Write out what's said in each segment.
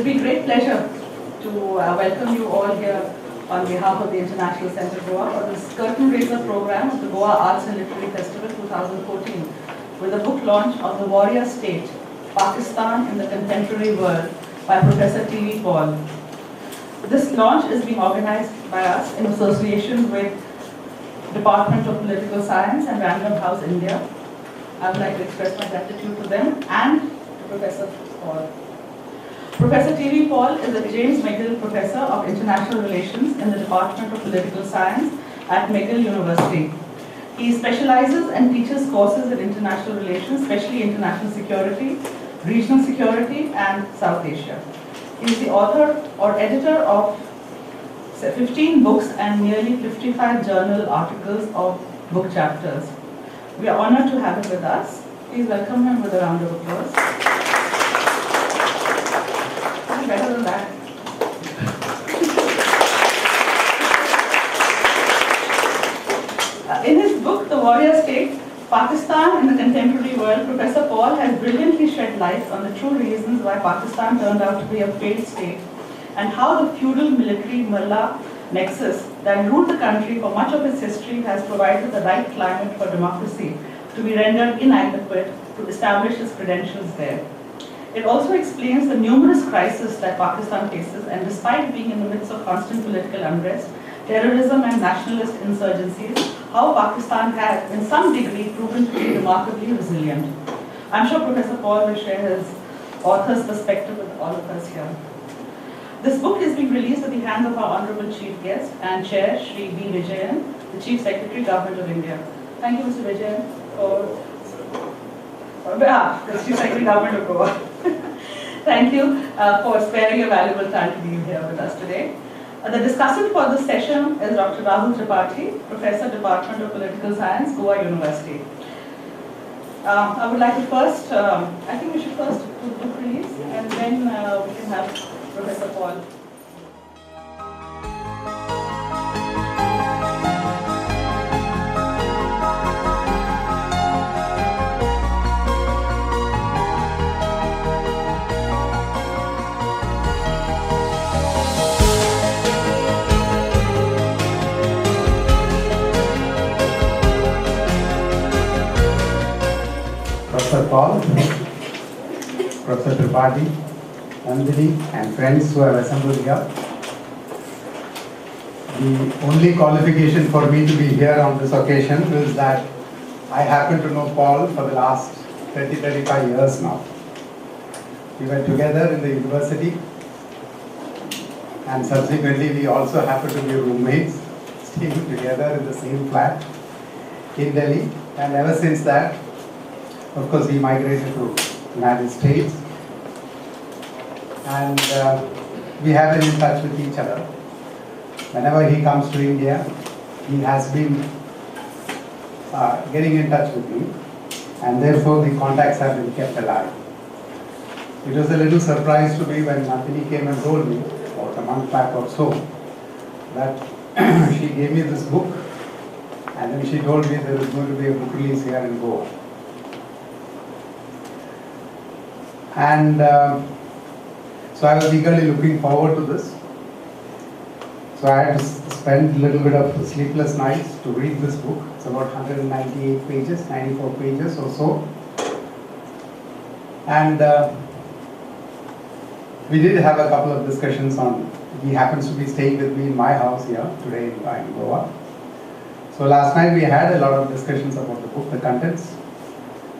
gives me great pleasure to welcome you all here on behalf of the International Centre Goa for this curtain raiser program of the Goa Arts and Literary Festival 2014 with the book launch of The Warrior State, Pakistan in the Contemporary World by Professor T.V. Paul. This launch is being organized by us in association with Department of Political Science and Random House India. I would like to express my gratitude to them and to Professor Paul. Professor T.V. Paul is a James McGill Professor of International Relations in the Department of Political Science at McGill University. He specializes and teaches courses in international relations, especially international security, regional security, and South Asia. He is the author or editor of 15 books and nearly 55 journal articles of book chapters. We are honored to have him with us. Please welcome him with a round of applause. Better than that. In his book, The Warrior State, Pakistan in the Contemporary World, Professor Paul has brilliantly shed light on the true reasons why Pakistan turned out to be a failed state and how the feudal military mullah nexus that ruled the country for much of its history has provided the right climate for democracy to be rendered inadequate to establish its credentials there. It also explains the numerous crises that Pakistan faces, and despite being in the midst of constant political unrest, terrorism and nationalist insurgencies, how Pakistan has, in some degree, proven to be remarkably resilient. I'm sure Professor Paul will share his author's perspective with all of us here. This book is being released at the hands of our Honorable Chief Guest and Chair, Shri B. Vijayan, the Chief Secretary, Government of India. Thank you, Mr. Vijayan, for the Chief Secretary, Government of Goa. Thank you for sparing your valuable time to be here with us today. The discussant for this session is Dr. Rahul Tripathi, Professor, Department of Political Science, Goa University. I would like to first, I think we should first do the book release and then we can have Professor Paul. Professor Paul, Professor Tripathi, Nandini, and friends who have assembled here. The only qualification for me to be here on this occasion is that I happen to know Paul for the last 30-35 years now. We were together in the university, and subsequently we also happen to be roommates, staying together in the same flat in Delhi, and ever since that, of course, he migrated to the United States, and we have been in touch with each other. Whenever he comes to India, he has been getting in touch with me, and therefore the contacts have been kept alive. It was a little surprise to me when Nandini came and told me, about a month back or so, that she gave me this book, and then she told me there was going to be a book release here in Goa. And so I was eagerly looking forward to this. So I had to spend a little bit of sleepless nights to read this book. It's about 198 pages, 94 pages or so. And we did have a couple of discussions on, he happens to be staying with me in my house here today in Goa. So last night we had a lot of discussions about the book, the contents,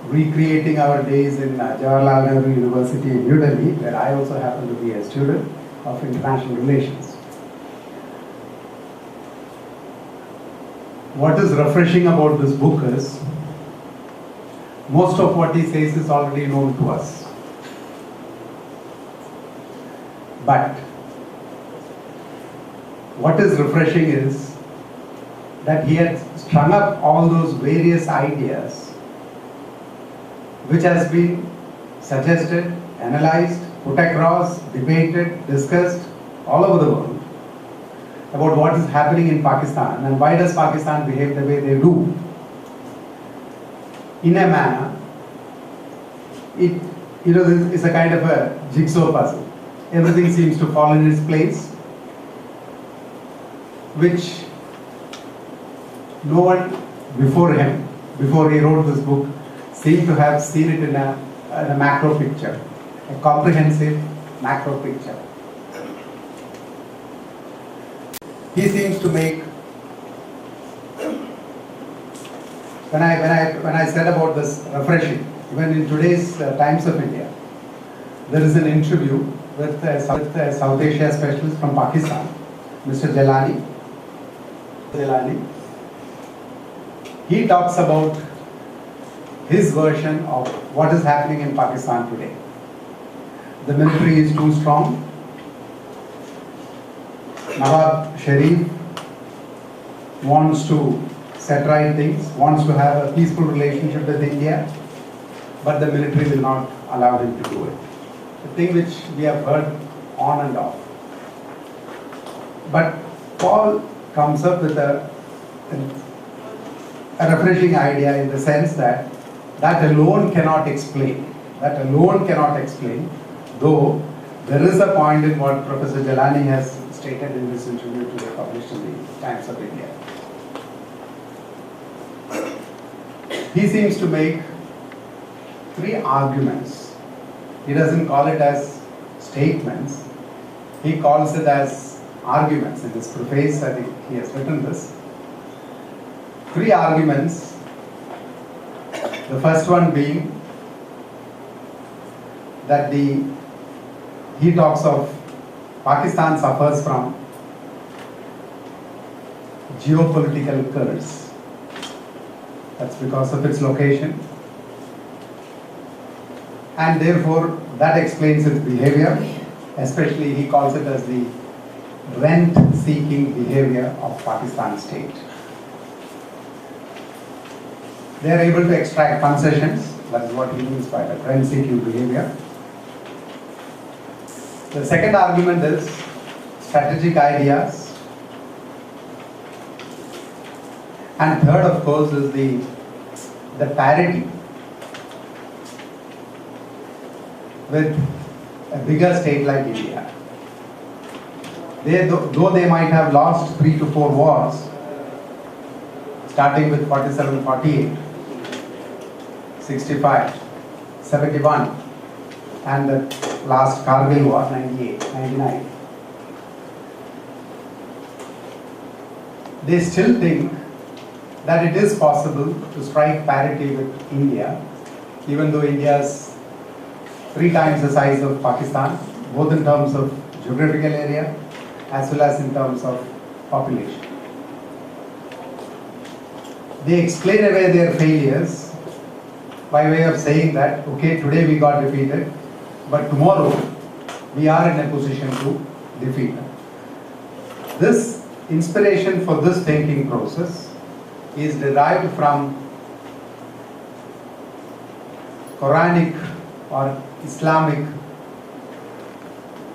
recreating our days in Jawaharlal Nehru University in New Delhi, where I also happen to be a student of international relations. What is refreshing about this book is, most of what he says is already known to us. But what is refreshing is that he had strung up all those various ideas which has been suggested, analyzed, put across, debated, discussed all over the world about what is happening in Pakistan and why does Pakistan behave the way they do. In a manner, it's a kind of a jigsaw puzzle. everything seems to fall in its place, which no one before him, before he wrote this book, seemed to have seen it in a macro picture, a comprehensive macro picture. He seems to make, when I said about this refreshing, even in today's Times of India, there is an interview with a South Asia specialist from Pakistan, Mr. Jalani. He talks about his version of what is happening in Pakistan today. The military is too strong. Nawab Sharif wants to set right things, wants to have a peaceful relationship with India, but the military will not allow him to do it. The thing which we have heard on and off. But Paul comes up with a refreshing idea in the sense that alone cannot explain. That alone cannot explain, though there is a point in what Professor Jalani has stated in this interview today published in the Times of India. He seems to make three arguments. He doesn't call it as statements. He calls it as arguments. In his preface, I think he has written this. Three arguments. The first one being that he talks of Pakistan suffers from geopolitical curse. That's because of its location. And therefore, that explains its behavior. Especially, he calls it as the rent-seeking behavior of Pakistan state. They are able to extract concessions. That is what he means by the rent-seeking behavior. The second argument is strategic ideas. And third, of course, is the parity with a bigger state like India. Though they might have lost 3 to 4 wars, starting with 47, 48, 65, 71, and the last Kargil war, 98, 99. They still think that it is possible to strike parity with India, even though India is 3 times the size of Pakistan, both in terms of geographical area as well as in terms of population. They explain away their failures by way of saying that, okay, today we got defeated, but tomorrow we are in a position to defeat them. This inspiration for this thinking process is derived from Quranic or Islamic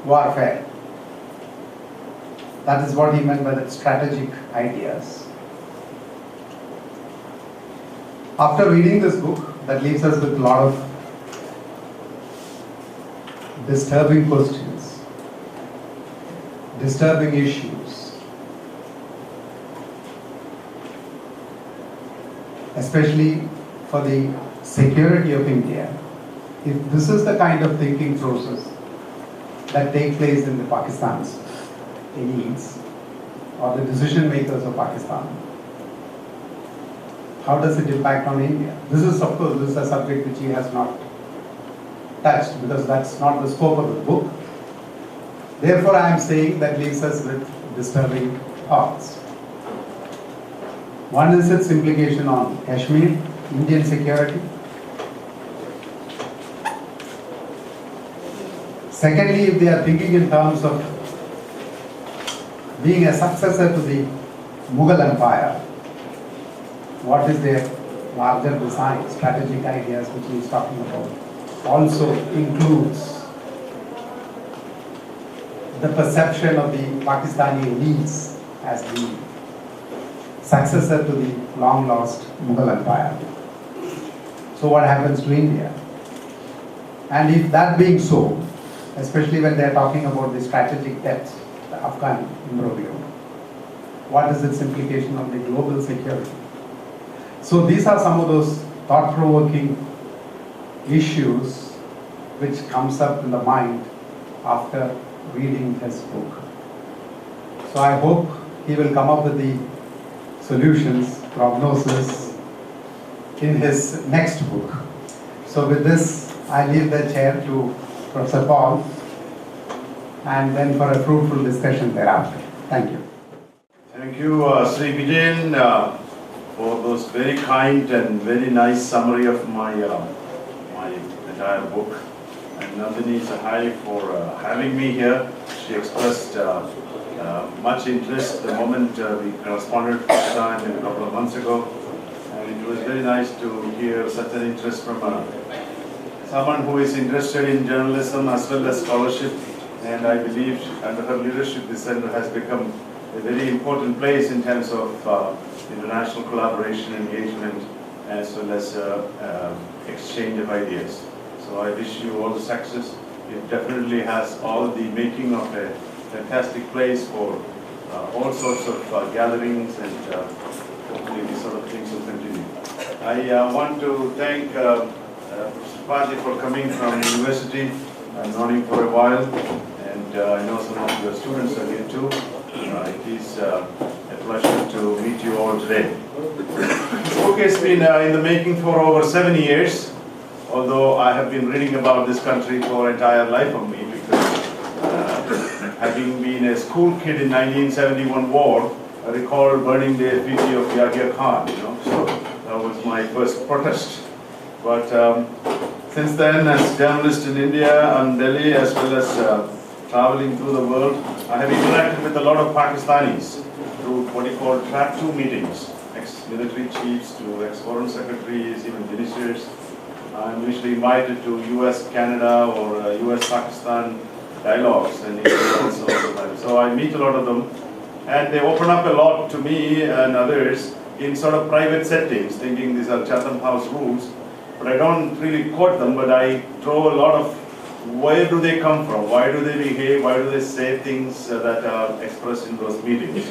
warfare. That is what he meant by the strategic ideas. After reading this book, that leaves us with a lot of disturbing questions, disturbing issues, especially for the security of India. If this is the kind of thinking process that takes place in the Pakistan's elites or the decision makers of Pakistan, how does it impact on India? This is, of course, this is a subject which he has not touched because that's not the scope of the book. Therefore, I am saying that leaves us with disturbing thoughts. One is its implication on Kashmir, Indian security. Secondly, if they are thinking in terms of being a successor to the Mughal Empire, what is their larger design, strategic ideas which he is talking about, also includes the perception of the Pakistani elites as the successor to the long lost Mughal Empire. So what happens to India? And if that being so, especially when they are talking about the strategic depth, the Afghan imbroglio. What is its implication on the global security? So these are some of those thought-provoking issues which comes up in the mind after reading his book. So I hope he will come up with the solutions, prognosis in his next book. So with this, I leave the chair to Professor Paul and then for a fruitful discussion thereafter. Thank you. Thank you, Sri Vijayan, for those very kind and very nice summary of my entire book. And Nandini Sahai for having me here. She expressed much interest the moment we corresponded first time a couple of months ago. And it was very nice to hear such an interest from someone who is interested in journalism as well as scholarship. And I believe under her leadership, this center has become a very important place in terms of international collaboration, engagement, as well as exchange of ideas. So I wish you all the success. It definitely has all the making of a fantastic place for all sorts of gatherings, and hopefully these sort of things will continue. I want to thank Professor Pati for coming from the university. I've known him for a while, and I know some of your students are here too. It is a pleasure to meet you all today. This book has been in the making for over 7 years, although I have been reading about this country for entire life of me, because having been a school kid in 1971 war, I recall burning the effigy of Yahya Khan, so that was my first protest. But since then, as journalist in India and Delhi, as well as traveling through the world, I have interacted with a lot of Pakistanis through what you call track 2 meetings, ex-military chiefs to ex-foreign secretaries, even ministers. I'm usually invited to US, Canada, or US-Pakistan dialogues, and also. So I meet a lot of them, and they open up a lot to me and others in sort of private settings, thinking these are Chatham House rules. But I don't really quote them, but I draw a lot of where do they come from, why do they behave, why do they say things that are expressed in those meetings.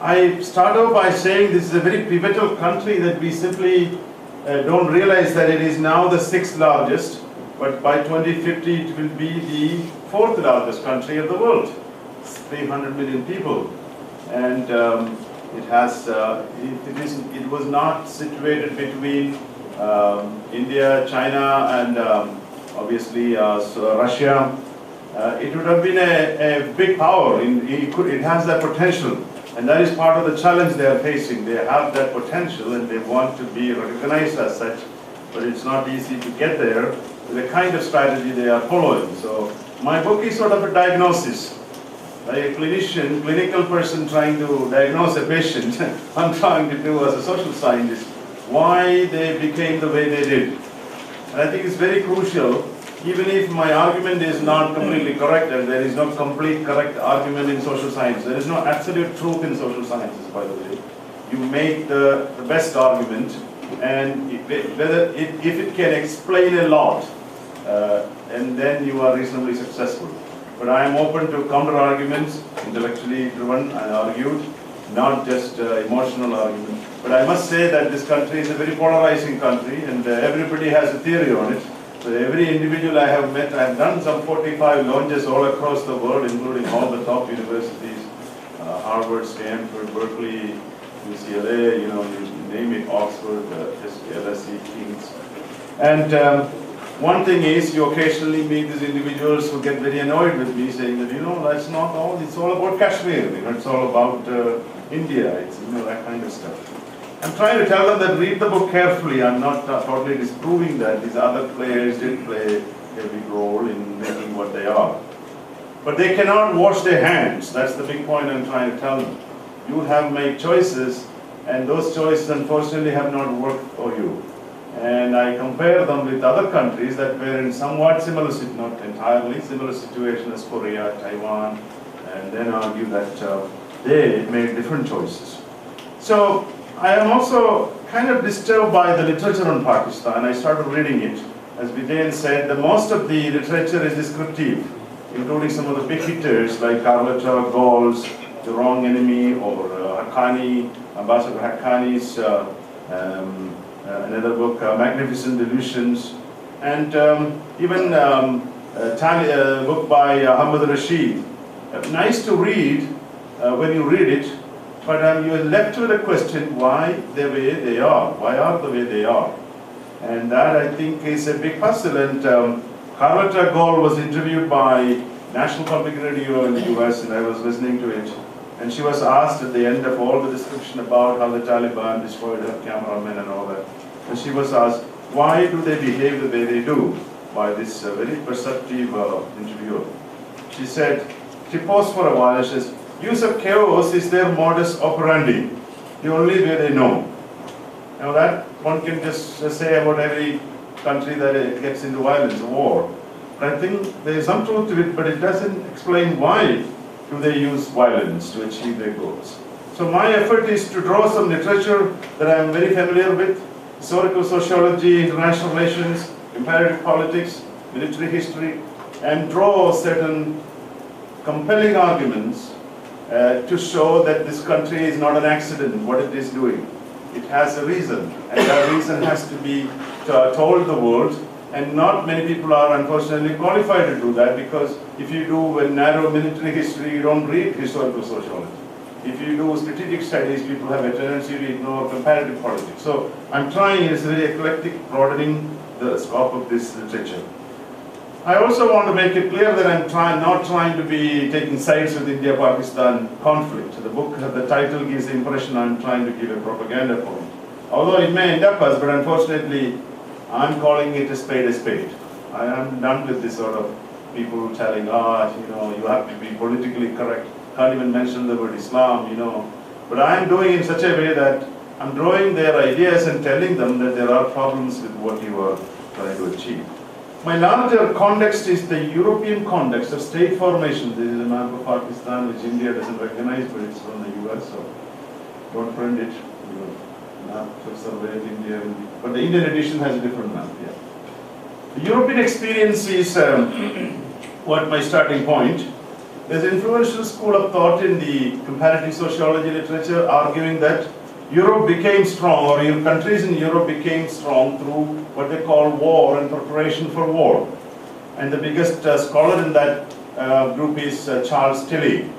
I start off by saying this is a very pivotal country that we simply don't realize that it is now the 6th largest, but by 2050 it will be the 4th largest country of the world. It's 300 million people, and it was not situated between India, China, and obviously Russia. It would have been a big power. It has that potential, and that is part of the challenge they are facing. They have that potential and they want to be recognized as such, but it's not easy to get there with the kind of strategy they are following. So my book is sort of a diagnosis. Like a clinician, clinical person trying to diagnose a patient, I'm trying to do as a social scientist, why they became the way they did. And I think it's very crucial, even if my argument is not completely correct, and there is no complete correct argument in social science. There is no absolute truth in social sciences, by the way. You make the best argument, and if it can explain a lot, and then you are reasonably successful. But I am open to counter arguments, intellectually driven and argued, not just emotional argument. But I must say that this country is a very polarizing country, and everybody has a theory on it. So every individual I have met, I have done some 45 launches all across the world, including all the top universities, Harvard, Stanford, Berkeley, UCLA, you name it, Oxford, LSE, King's. And one thing is, you occasionally meet these individuals who get very annoyed with me, saying that, that's not all, it's all about Kashmir, it's all about India, it's, that kind of stuff. I'm trying to tell them that read the book carefully. I'm not totally disproving that these other players did play a big role in making what they are. But they cannot wash their hands. That's the big point I'm trying to tell them. You have made choices, and those choices unfortunately have not worked for you. And I compare them with other countries that were in somewhat similar, not entirely similar situation as Korea, Taiwan, and then argue that they made different choices. So I am also kind of disturbed by the literature on Pakistan. I started reading it, as Vijay said, the most of the literature is descriptive, including some of the big hitters like Carlotta Gaull's The Wrong Enemy, or Haqqani, Ambassador Haqqani's another book, Magnificent Delusions, and even a book by Hamid Rashid. Nice to read when you read it, but you're left with a question, why the way they are? Why are the way they are? And that, I think, is a big puzzle. And Carlotta Gaull was interviewed by National Public Radio in the US, and I was listening to it. And she was asked at the end of all the description about how the Taliban destroyed her cameramen and all that. And she was asked, why do they behave the way they do? By this very perceptive interviewer. She said, she paused for a while and says, use of chaos is their modus operandi, the only way they know. Now that one can just say about every country that it gets into violence, war. But I think there is some truth to it, but it doesn't explain why do they use violence to achieve their goals. So my effort is to draw some literature that I am very familiar with, historical sociology, international relations, comparative politics, military history, and draw certain compelling arguments to show that this country is not an accident, what it is doing. It has a reason, and that reason has to be told the world, and not many people are unfortunately qualified to do that, because if you do a narrow military history, you don't read historical sociology. If you do strategic studies, people have a tendency to ignore comparative politics. So I'm trying, it's very eclectic, broadening the scope of this literature. I also want to make it clear that I'm not trying to be taking sides with the India-Pakistan conflict. The book, the title gives the impression I'm trying to give a propaganda point. Although it may end up as, but unfortunately, I'm calling it a spade a spade. I am done with this sort of people telling, you have to be politically correct. Can't even mention the word Islam, But I am doing it in such a way that I'm drawing their ideas and telling them that there are problems with what you are trying to achieve. My larger context is the European context of state formation. This is a map of Pakistan, which India doesn't recognize, but it's from the US, so don't print it. Map of Soviet India, but the Indian edition has a different map. Yeah. The European experience is what my starting point. There's an influential school of thought in the comparative sociology literature arguing that Europe became strong, or countries in Europe became strong through what they call war and preparation for war. And the biggest scholar in that group is Charles Tilly.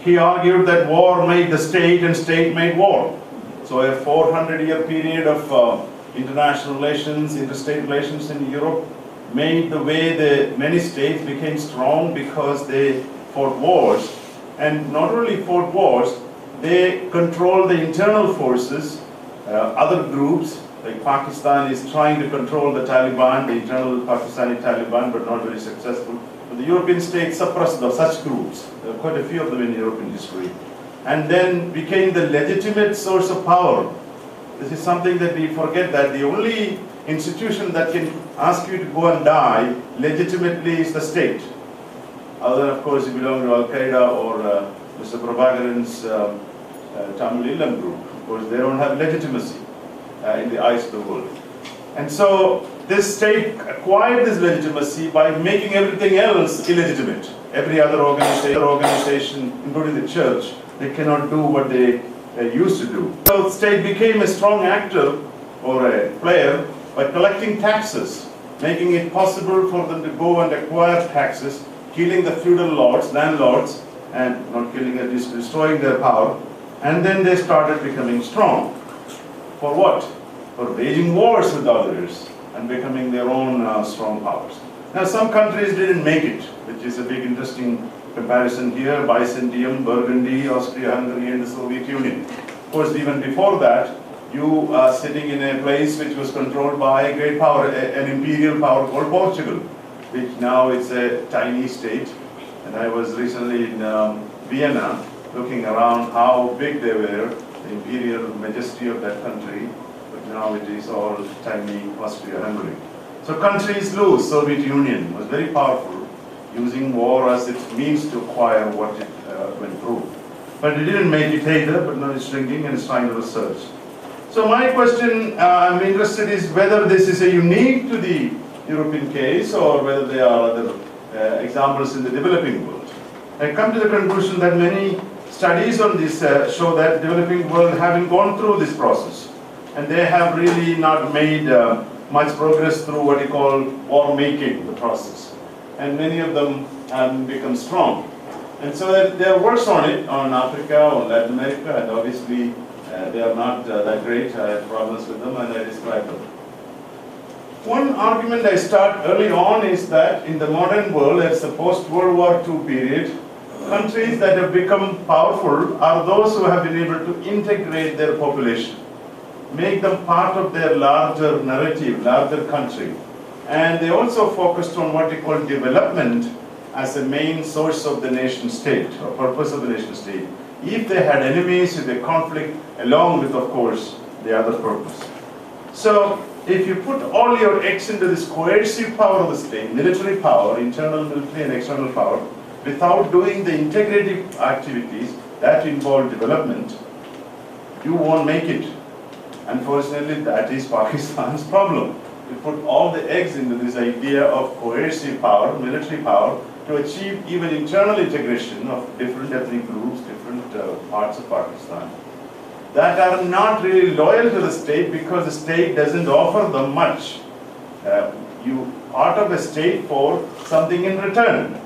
He argued that war made the state and state made war. So a 400-year period of international relations, interstate relations in Europe made the way the many states became strong because they fought wars. And not only fought wars, they control the internal forces. Other groups, like Pakistan is trying to control the Taliban, the internal Pakistani Taliban, but not very successful. But the European states suppressed such groups. There are quite a few of them in European history. And then became the legitimate source of power. This is something that we forget, that the only institution that can ask you to go and die legitimately is the state. Other than, of course, you belong to Al-Qaeda or Mr. Prabhakaran's Tamil Illam group. Of course, they don't have legitimacy in the eyes of the world. And so this state acquired this legitimacy by making everything else illegitimate. Every other organization, including the church, they cannot do what they used to do. So the state became a strong actor or a player by collecting taxes, making it possible for them to go and acquire taxes, killing the feudal lords, landlords, and not killing, at least destroying their power. And then they started becoming strong. For what? For waging wars with others and becoming their own strong powers. Now some countries didn't make it, which is a big interesting comparison here. Byzantium, Burgundy, Austria-Hungary, and the Soviet Union. Of course, even before that, you are sitting in a place which was controlled by a great power, an imperial power called Portugal, which now is a tiny state. And I was recently in Vienna looking around how big they were, the imperial majesty of that country, but now it is all tiny Austria-Hungary. So countries lose. Soviet Union was very powerful, using war as its means to acquire what it went through. But it didn't make it either, but now it's shrinking and it's trying to research. So my question I'm interested is whether this is a unique to the European case or whether they are other examples in the developing world. I come to the conclusion that many studies on this show that developing world haven't gone through this process, and they have really not made much progress through what you call war making, the process. And many of them haven't become strong. And so there are works on it, on Africa, on Latin America, and obviously they are not that great. I have problems with them and I describe them. One argument I start early on is that in the modern world, as the post-World War II period, countries that have become powerful are those who have been able to integrate their population, make them part of their larger narrative, larger country. And they also focused on what they call development as a main source of the nation state, or purpose of the nation state. If they had enemies, if they conflict, along with, of course, the other purpose. So, if you put all your eggs into this coercive power of the state, military power, internal military and external power, without doing the integrative activities that involve development, you won't make it. Unfortunately, that is Pakistan's problem. You put all the eggs into this idea of coercive power, military power, to achieve even internal integration of different ethnic groups, different parts of Pakistan, that are not really loyal to the state because the state doesn't offer them much. You part of a state for something in return.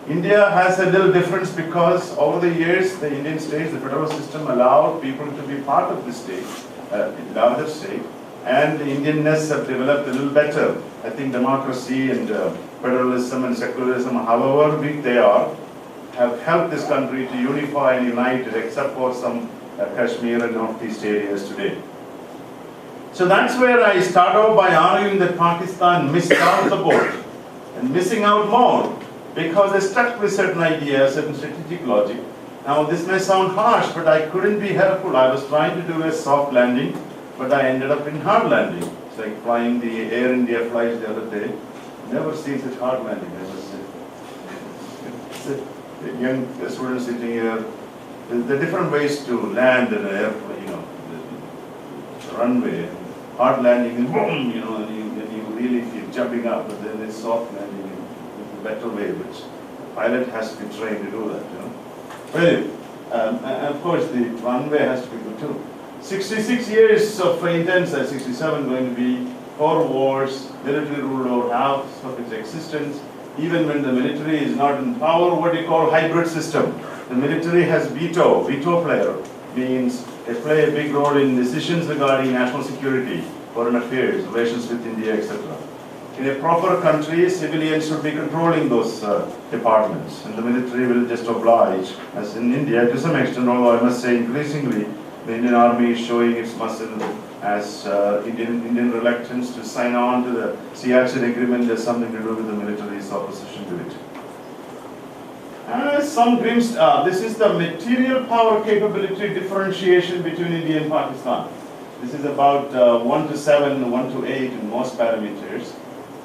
India has a little difference because over the years, the Indian states, the federal system allowed people to be part of the state, larger state, and the Indianness have developed a little better. I think democracy and federalism and secularism, however big they are, have helped this country to unify and unite it, except for some Kashmir and Northeast areas today. So that's where I start off by arguing that Pakistan missed out the boat, and missing out more, because they stuck with certain ideas, certain strategic logic. Now this may sound harsh, but I couldn't be helpful. I was trying to do a soft landing, but I ended up in hard landing. It's like flying the Air India flights the other day. Never seen such hard landing, I must say. The young students sitting here, the different ways to land in an airplane, the runway, hard landing, and boom, and you really feel jumping up, but then it's soft landing in a better way, which the pilot has to be trained to do that, Well, and of course the runway has to be good too. 66 years of intense, 67 going to be 4 wars, military ruled over half of its existence. Even when the military is not in power, what you call hybrid system. The military has veto player, means they play a big role in decisions regarding national security, foreign affairs, relations with India, etc. In a proper country, civilians should be controlling those departments, and the military will just oblige, as in India to some extent, although I must say increasingly, the Indian Army is showing its muscle as Indian reluctance to sign on to the Siachen agreement has something to do with the military's opposition to it. Some glimpse, this is the material power capability differentiation between India and Pakistan. This is about 1 to 7, 1 to 8 in most parameters.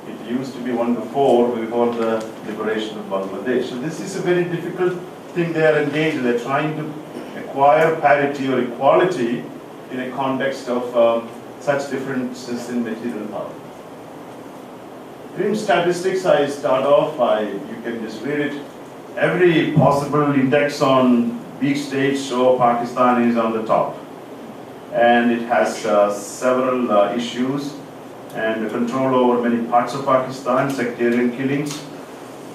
It used to be 1 to 4 before the liberation of Bangladesh. So this is a very difficult thing they are engaged in. They're trying to acquire parity or equality in a context of such differences in material power. In statistics, I start off by, you can just read it. Every possible index on weak states show Pakistan is on the top. And it has several issues and control over many parts of Pakistan, sectarian killings.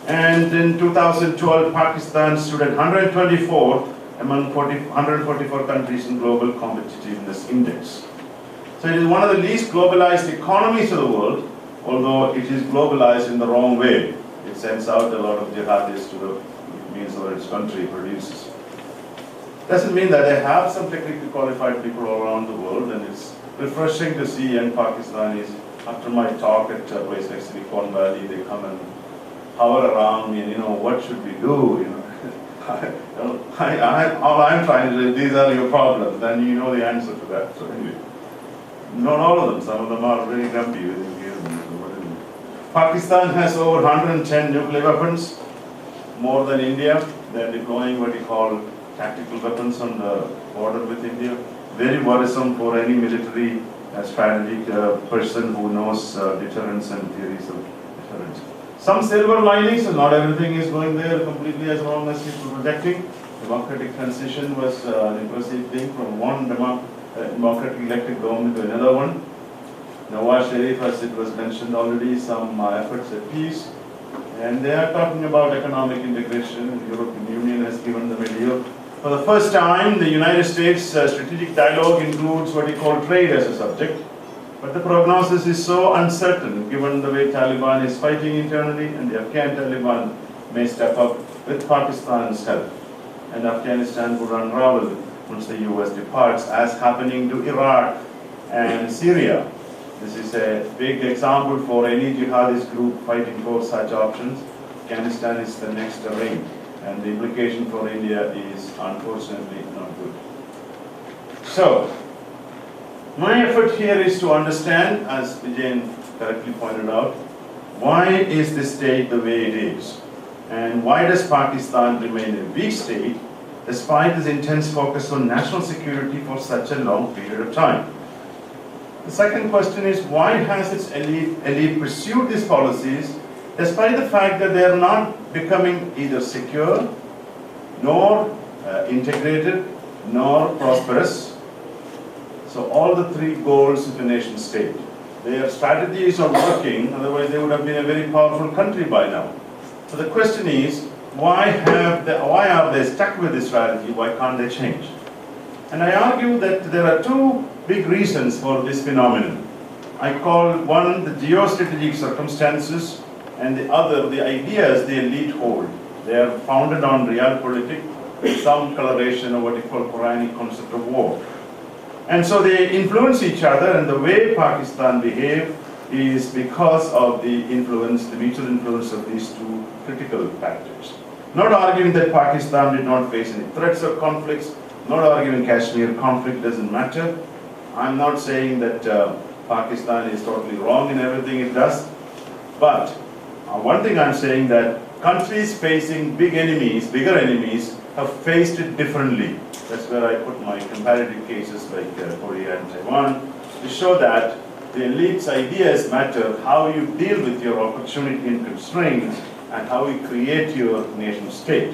And in 2012, Pakistan stood at 124 among 144 countries in global competitiveness index. So it is one of the least globalized economies of the world, although it is globalized in the wrong way. It sends out a lot of jihadis to the means that its country produces. Doesn't mean that they have some technically qualified people all around the world, and it's refreshing to see young Pakistanis. After my talk at a place like Silicon Valley, they come and hover around me and, what should we do? All I'm trying to do, these are your problems, and you know the answer to that. So anyway, not all of them, some of them are very grumpy with engagement. Pakistan has over 110 nuclear weapons, more than India. They're deploying what you call tactical weapons on the border with India. Very worrisome for any military a strategic person who knows deterrence and theories of deterrence. Some silver linings, and not everything is going there completely as wrong as people are projecting. Democratic transition was an impressive thing from one democratic elected government to another one. Nawaz Sharif, as it was mentioned already, some efforts at peace. And they are talking about economic integration. The European Union has given them a deal. For the first time, the United States strategic dialogue includes what we call trade as a subject. But the prognosis is so uncertain given the way Taliban is fighting internally, and the Afghan Taliban may step up with Pakistan's help. And Afghanistan would unravel once the US departs, as happening to Iraq and Syria. This is a big example for any jihadist group fighting for such options. Afghanistan is the next ring, and the implication for India is unfortunately not good. So, my effort here is to understand, as Vijay correctly pointed out, why is this state the way it is? And why does Pakistan remain a weak state despite this intense focus on national security for such a long period of time? The second question is, why has its elite pursued these policies despite the fact that they are not becoming either secure, nor integrated, nor prosperous? So all the three goals of a nation state. Their strategies are working, otherwise they would have been a very powerful country by now. So the question is, why are they stuck with this strategy? Why can't they change? And I argue that there are two big reasons for this phenomenon. I call one the geostrategic circumstances, and the other the ideas the elite hold. They are founded on realpolitik with some coloration of what you call Quranic concept of war. And so they influence each other, and the way Pakistan behave is because of the influence, the mutual influence of these two critical factors. Not arguing that Pakistan did not face any threats or conflicts, not arguing Kashmir conflict doesn't matter. I'm not saying that Pakistan is totally wrong in everything it does, but one thing I'm saying that countries facing bigger enemies have faced it differently. That's where I put my comparative cases like Korea and Taiwan, to show that the elite's ideas matter, how you deal with your opportunity and constraints, and how you create your nation state.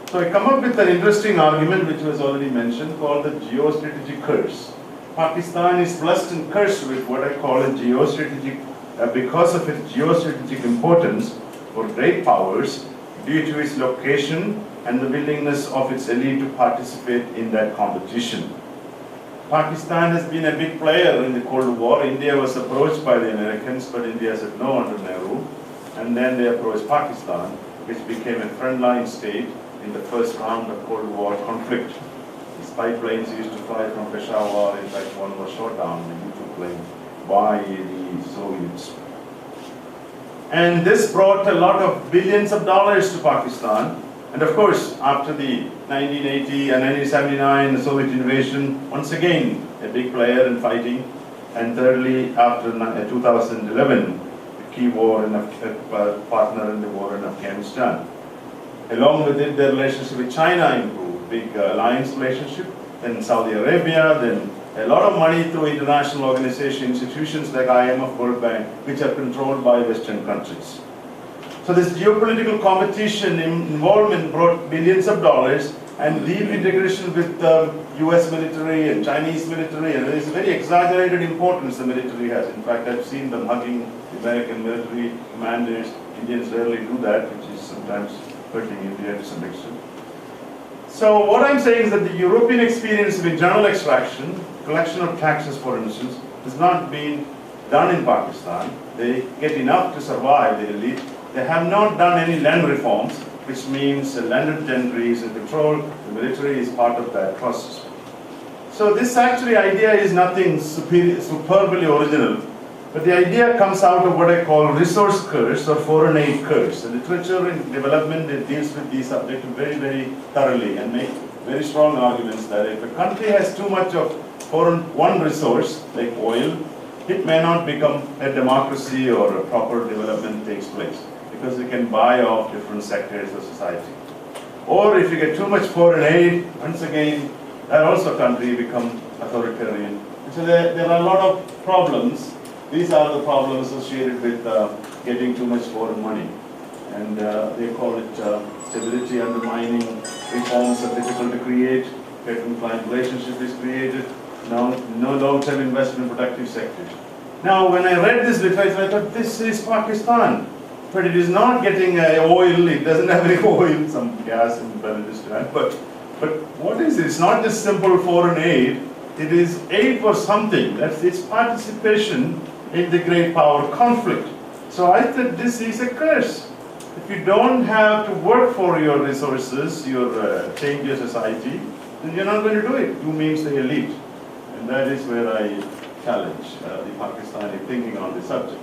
So I come up with an interesting argument which was already mentioned, called the geostrategic curse. Pakistan is blessed and cursed with what I call a geostrategic, because of its geostrategic importance for great powers, due to its location and the willingness of its elite to participate in that competition. Pakistan has been a big player in the Cold War. India was approached by the Americans, but India said no under Nehru. And then they approached Pakistan, which became a frontline state in the first round of Cold War conflict. The spy planes used to fly from Peshawar. In fact, one was shot down, the U-2 plane, by the Soviets. And this brought a lot of billions of dollars to Pakistan. And of course, after the 1980 and 1979 the Soviet invasion, once again a big player in fighting. And thirdly, after 2011, the key war in partner in the war in Afghanistan. Along with it, the relationship with China improved, big alliance relationship. Then Saudi Arabia, then a lot of money through international organization institutions like IMF, World Bank, which are controlled by Western countries. So this geopolitical competition involvement brought billions of dollars, and deep integration with US military and Chinese military, and there is a very exaggerated importance the military has. In fact, I've seen them hugging the American military commanders. Indians rarely do that, which is sometimes hurting India to some extent. So what I'm saying is that the European experience of internal extraction, collection of taxes for instance, has not been done in Pakistan. They get enough to survive, the elite. They have not done any land reforms, which means the landed gentry is in control, the military is part of that process. So this actually idea is nothing superbly original, but the idea comes out of what I call resource curse or foreign aid curse. The literature in development deals with these subjects very, very thoroughly and make very strong arguments that if a country has too much of one resource, like oil, it may not become a democracy or a proper development takes place, because it can buy off different sectors of society. Or if you get too much foreign aid, once again, that also country become authoritarian, So there are a lot of problems. These are the problems associated with getting too much foreign money. And they call it stability undermining, reforms are difficult to create, parent-client relationship is created, no long-term investment in productive sectors. Now, when I read this literature, I thought, this is Pakistan. But it is not getting oil, it doesn't have any oil, some gas in Balochistan. But what is it? It's not just simple foreign aid, it is aid for something. That's its participation in the great power conflict. So I thought this is a curse. If you don't have to work for your resources, change your society, then you're not going to do it. You means the elite. And that is where I challenge the Pakistani thinking on this subject.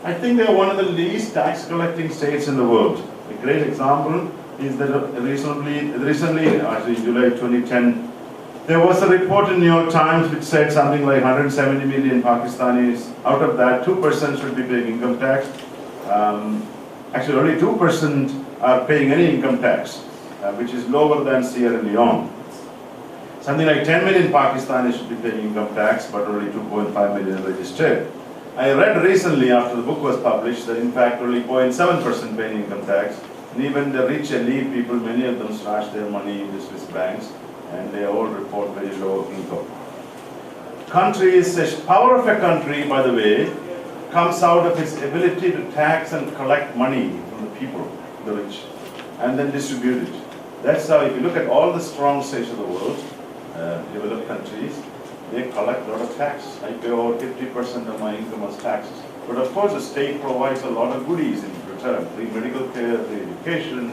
I think they are one of the least tax collecting states in the world. A great example is that recently, actually in July 2010, there was a report in New York Times which said something like 170 million Pakistanis, out of that 2% should be paying income tax. Actually only 2% are paying any income tax, which is lower than Sierra Leone. Something like 10 million Pakistanis should be paying income tax, but only 2.5 million registered. I read recently after the book was published that in fact only 0.7% paying income tax, and even the rich elite people, many of them stash their money in the Swiss banks, and they all report very low income. The power of a country, by the way, comes out of its ability to tax and collect money from the people, the rich, and then distribute it. That's how, if you look at all the strong states of the world, developed countries, they collect a lot of tax. I pay over 50% of my income as taxes. But of course, the state provides a lot of goodies in return: free medical care, free education,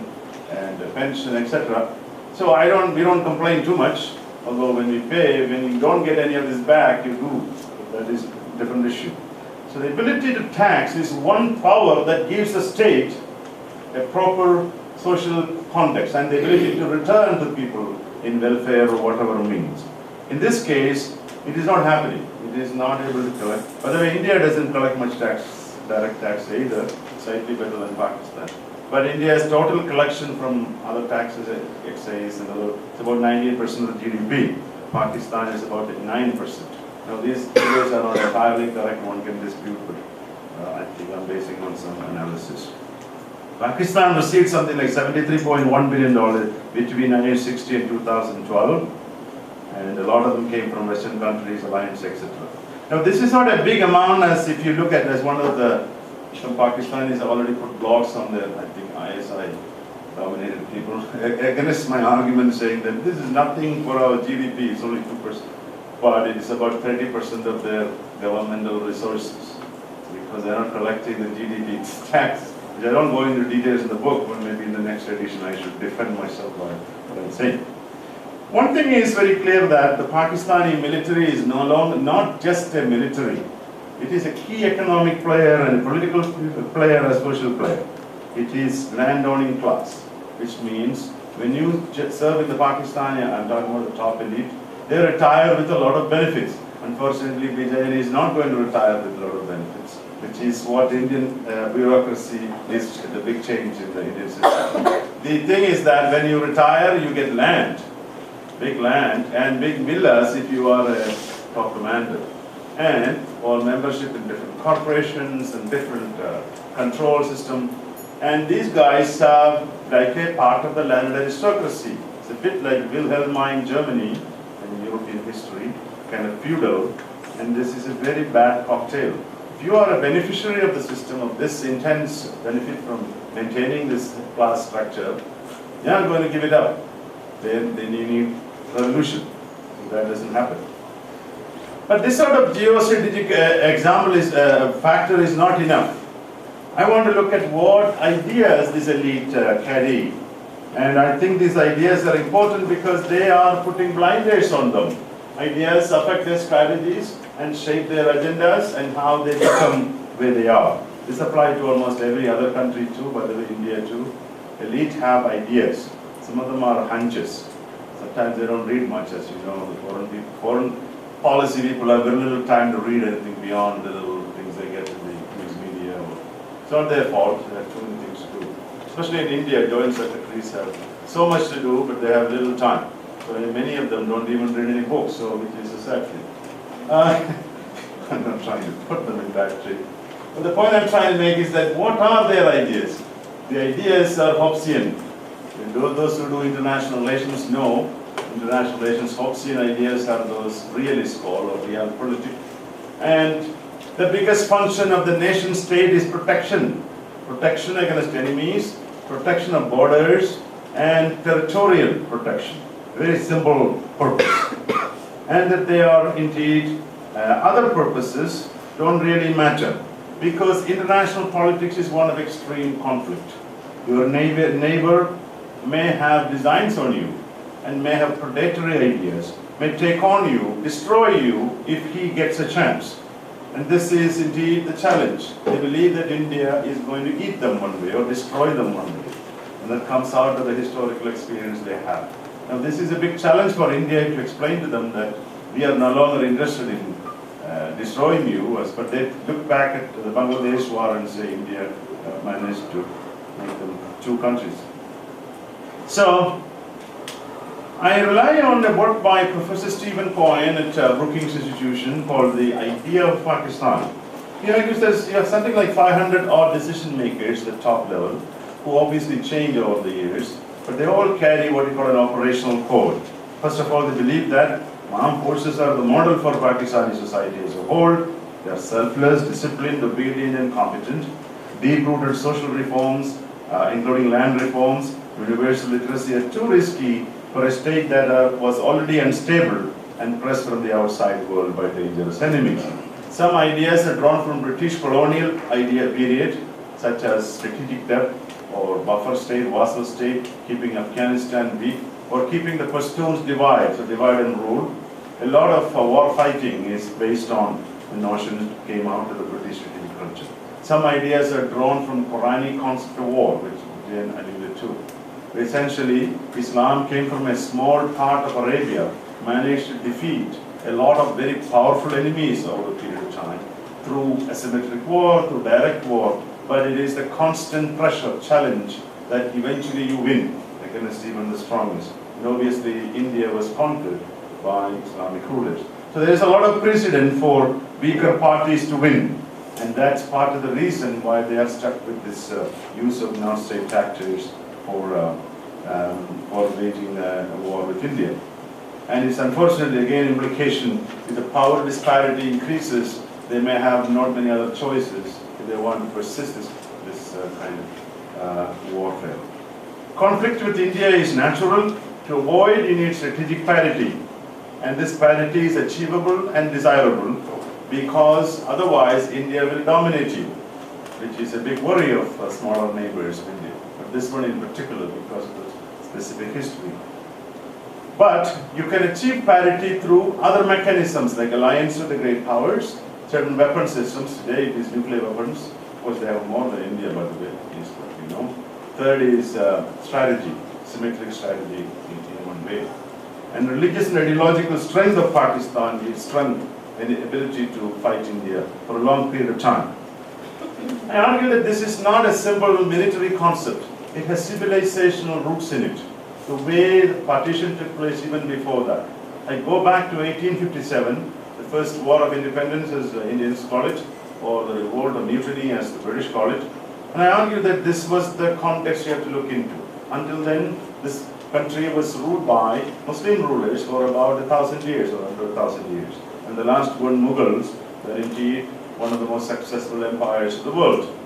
and pension, etc. So we don't complain too much. Although when we pay, when you don't get any of this back, you do. That is a different issue. So the ability to tax is one power that gives the state a proper social context and the ability to return to people in welfare or whatever means. In this case, it is not happening. It is not able to collect. By the way, India doesn't collect much tax, direct tax either, slightly better than Pakistan. But India's total collection from other taxes, excise, and other, it's about 98% of GDP. Pakistan is about 9%. Now these figures are not entirely correct, one can dispute, but I think I'm basing on some analysis. Pakistan received something like $73.1 billion between 1960 and 2012. And a lot of them came from Western countries, alliance, etc. Now this is not a big amount, as if you look at, as one of the, some Pakistanis have already put blogs on there, I think ISI dominated people, against my argument saying that this is nothing for our GDP, it's only 2%, but it is about 30% of their governmental resources, because they're not collecting the GDP tax. Which I don't go into details in the book, but maybe in the next edition I should defend myself by what I'm saying. One thing is very clear, that the Pakistani military is no longer not just a military. It is a key economic player and a political player, a social player. It is landowning class, which means when you serve in the Pakistani, I'm talking about the top elite, they retire with a lot of benefits. Unfortunately, Bijayan is not going to retire with a lot of benefits, which is what Indian bureaucracy is, the big change in the Indian system. The thing is that when you retire, you get land. Big land and big villas if you are a top commander, and or membership in different corporations and different control system. And these guys are like a part of the landed aristocracy. It's a bit like Wilhelmine Germany in European history, kind of feudal, and this is a very bad cocktail. If you are a beneficiary of the system, of this intense benefit from maintaining this class structure, you're not going to give it up. Then you need revolution. That doesn't happen. But this sort of geostrategic example is factor is not enough. I want to look at what ideas this elite carry. And I think these ideas are important because they are putting blinders on them. Ideas affect their strategies and shape their agendas and how they become where they are. This applies to almost every other country too, by the way, India too. Elite have ideas. Some of them are hunches. Sometimes they don't read much, as you know. The foreign policy people have very little time to read anything beyond the little things they get in the news media. It's not their fault. They have too many things to do. Especially in India, joint secretaries have so much to do, but they have little time. So many of them don't even read any books, so which is a sad thing. I'm not trying to put them in that shape. But the point I'm trying to make is that what are their ideas? The ideas are Hobbesian. And those who do international relations know international relations Hobbesian ideas are those realists called or realpolitik. And the biggest function of the nation state is protection. Protection against enemies, protection of borders, and territorial protection. Very simple purpose. And that they are indeed other purposes don't really matter, because international politics is one of extreme conflict. Your neighbor may have designs on you and may have predatory ideas, may take on you, destroy you if he gets a chance. And this is indeed the challenge. They believe that India is going to eat them one day or destroy them one day. And that comes out of the historical experience they have. Now this is a big challenge for India to explain to them that we are no longer interested in destroying you, but they look back at the Bangladesh war and say India managed to make them two countries. So I rely on a work by Professor Stephen Cohen at Brookings Institution called The Idea of Pakistan. He argues that you have something like 500 odd decision makers at the top level who obviously change over the years, but they all carry what we call an operational code. First of all, they believe that armed forces are the model for Pakistani society as a whole. They are selfless, disciplined, obedient, and competent. Deep-rooted social reforms, including land reforms, universal literacy, are too risky for a state that was already unstable and pressed from the outside world by dangerous enemies. Some ideas are drawn from British colonial idea period, such as strategic depth or buffer state, vassal state, keeping Afghanistan weak, or keeping the Pashtuns divide, so divide and rule. A lot of war fighting is based on the notion that came out of the British strategic culture. Some ideas are drawn from Quranic concept of war, which Jane alluded to. Essentially, Islam came from a small part of Arabia, managed to defeat a lot of very powerful enemies over a period of time through asymmetric war, through direct war, but it is the constant pressure, challenge, that eventually you win against even the strongest. And obviously, India was conquered by Islamic rulers. So there is a lot of precedent for weaker parties to win. And that's part of the reason why they are stuck with this use of non-state actors for waging a war with India. And it's unfortunately, again, implication, if the power disparity increases, they may have not many other choices if they want to persist this kind of warfare. Conflict with India is natural to avoid you need strategic parity. And this parity is achievable and desirable because otherwise India will dominate you, which is a big worry of smaller neighbors of India. But this one in particular because of the specific history. But you can achieve parity through other mechanisms like alliance with the great powers, certain weapon systems. Today it is nuclear weapons. Of course they have more than India, by the way, is what we know. Third is strategy, symmetric strategy in one way. And religious and ideological strength of Pakistan is strength and the ability to fight India for a long period of time. I argue that this is not a simple military concept. It has civilizational roots in it. The way the partition took place even before that. I go back to 1857, the first war of independence as the Indians call it, or the revolt or mutiny as the British call it. And I argue that this was the context you have to look into. Until then, this country was ruled by Muslim rulers for about 1,000 years or under 1,000 years. And the last one, Mughals, were indeed one of the most successful empires of the world.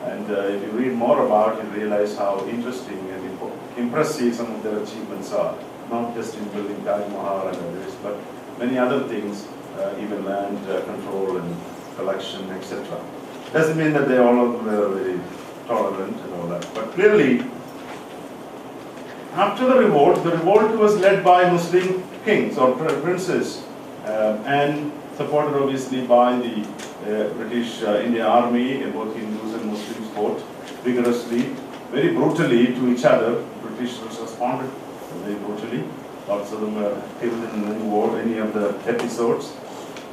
And if you read more about it, you realize how interesting and impressive some of their achievements are. Not just in building Taj Mahal and others, but many other things, even land control and collection, etc. Doesn't mean that they all were very tolerant and all that. But clearly, after the revolt was led by Muslim kings or princes and supported obviously by the British India Army, and both Hindus and Muslims fought vigorously, very brutally to each other. British responded very brutally. Lots of them were killed in any of the episodes.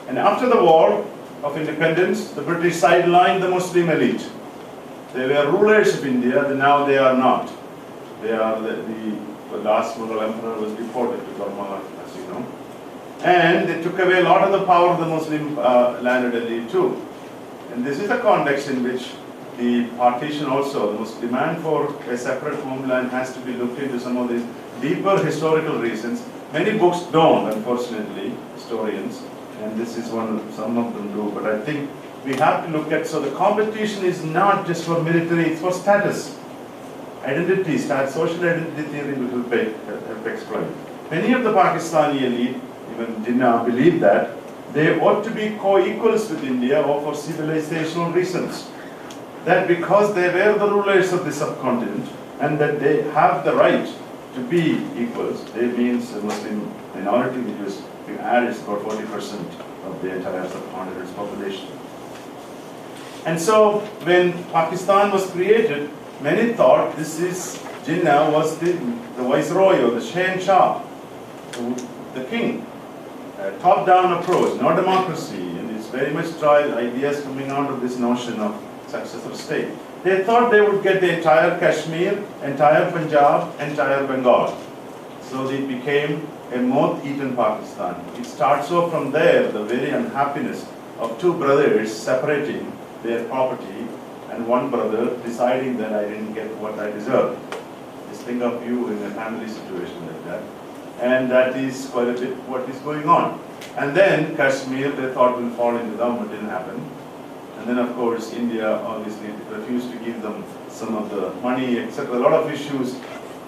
And after the war of independence, the British sidelined the Muslim elite. They were rulers of India, now they are not. They are the last Mughal emperor was deported to Burma, as you know. And they took away a lot of the power of the Muslim landed elite too. And this is the context in which the partition also, the most demand for a separate homeland has to be looked into some of these deeper historical reasons. Many books don't, unfortunately, historians, and this is one of, some of them do, but I think we have to look at, so the competition is not just for military, it's for status, identity, social identity theory will help explain. Many of the Pakistani elite, even Jinnah, believe that they ought to be co-equals with India or for civilizational reasons. That because they were the rulers of the subcontinent and that they have the right to be equals, they means the Muslim minority, which is, if you add, it's about 40% of the entire subcontinent's population. And so when Pakistan was created, many thought this is, Jinnah was the viceroy or the Shahen Shah, the king. A top-down approach, no democracy, and it's very much ideas coming out of this notion of successor state. They thought they would get the entire Kashmir, entire Punjab, entire Bengal. So it became a moth-eaten Pakistan. It starts off from there, the very unhappiness of two brothers separating their property and one brother deciding that I didn't get what I deserved. Just think of you in a family situation like that. And that is quite a bit what is going on. And then Kashmir, they thought will fall into them, but didn't happen. And then of course India obviously refused to give them some of the money, etc. A lot of issues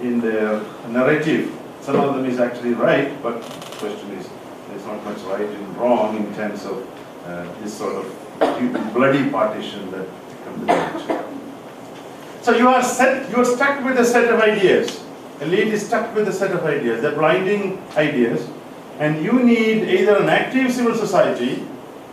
in their narrative. Some of them is actually right, but the question is, there's not much right and wrong in terms of this sort of bloody partition that becomes the picture. So you are stuck with a set of ideas. Elite is stuck with a set of ideas. They're blinding ideas. And you need either an active civil society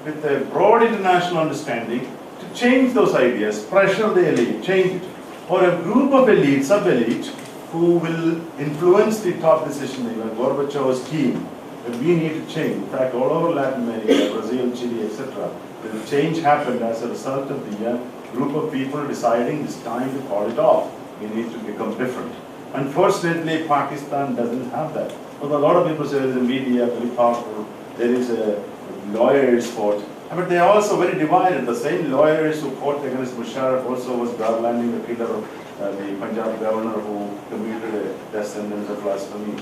with a broad international understanding to change those ideas, pressure the elite, change it. Or a group of elite, sub-elite, who will influence the top decision maker, Gorbachev's team, that we need to change. In fact, all over Latin America, Brazil, Chile, etc., the change happened as a result of the group of people deciding it's time to call it off. We need to become different. Unfortunately, Pakistan doesn't have that. Although a lot of people say the media very powerful, there is a lawyers fought, but they are also very divided. The same lawyers who fought against Musharraf also was garlanding the killer of the Punjab governor who committed a death sentence of blasphemy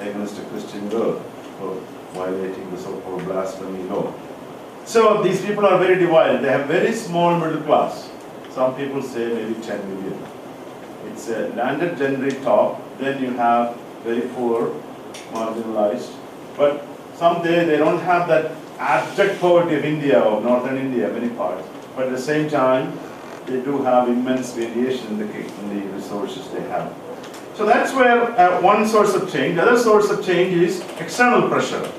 against a Christian girl for violating the so-called blasphemy law. So these people are very divided. They have very small middle class. Some people say maybe 10 million. It's a landed gentry top, then you have very poor, marginalized, but someday they don't have that abject poverty of India or northern India, many parts, but at the same time, they do have immense variation in the resources they have. So that's where one source of change. The other source of change is external pressure.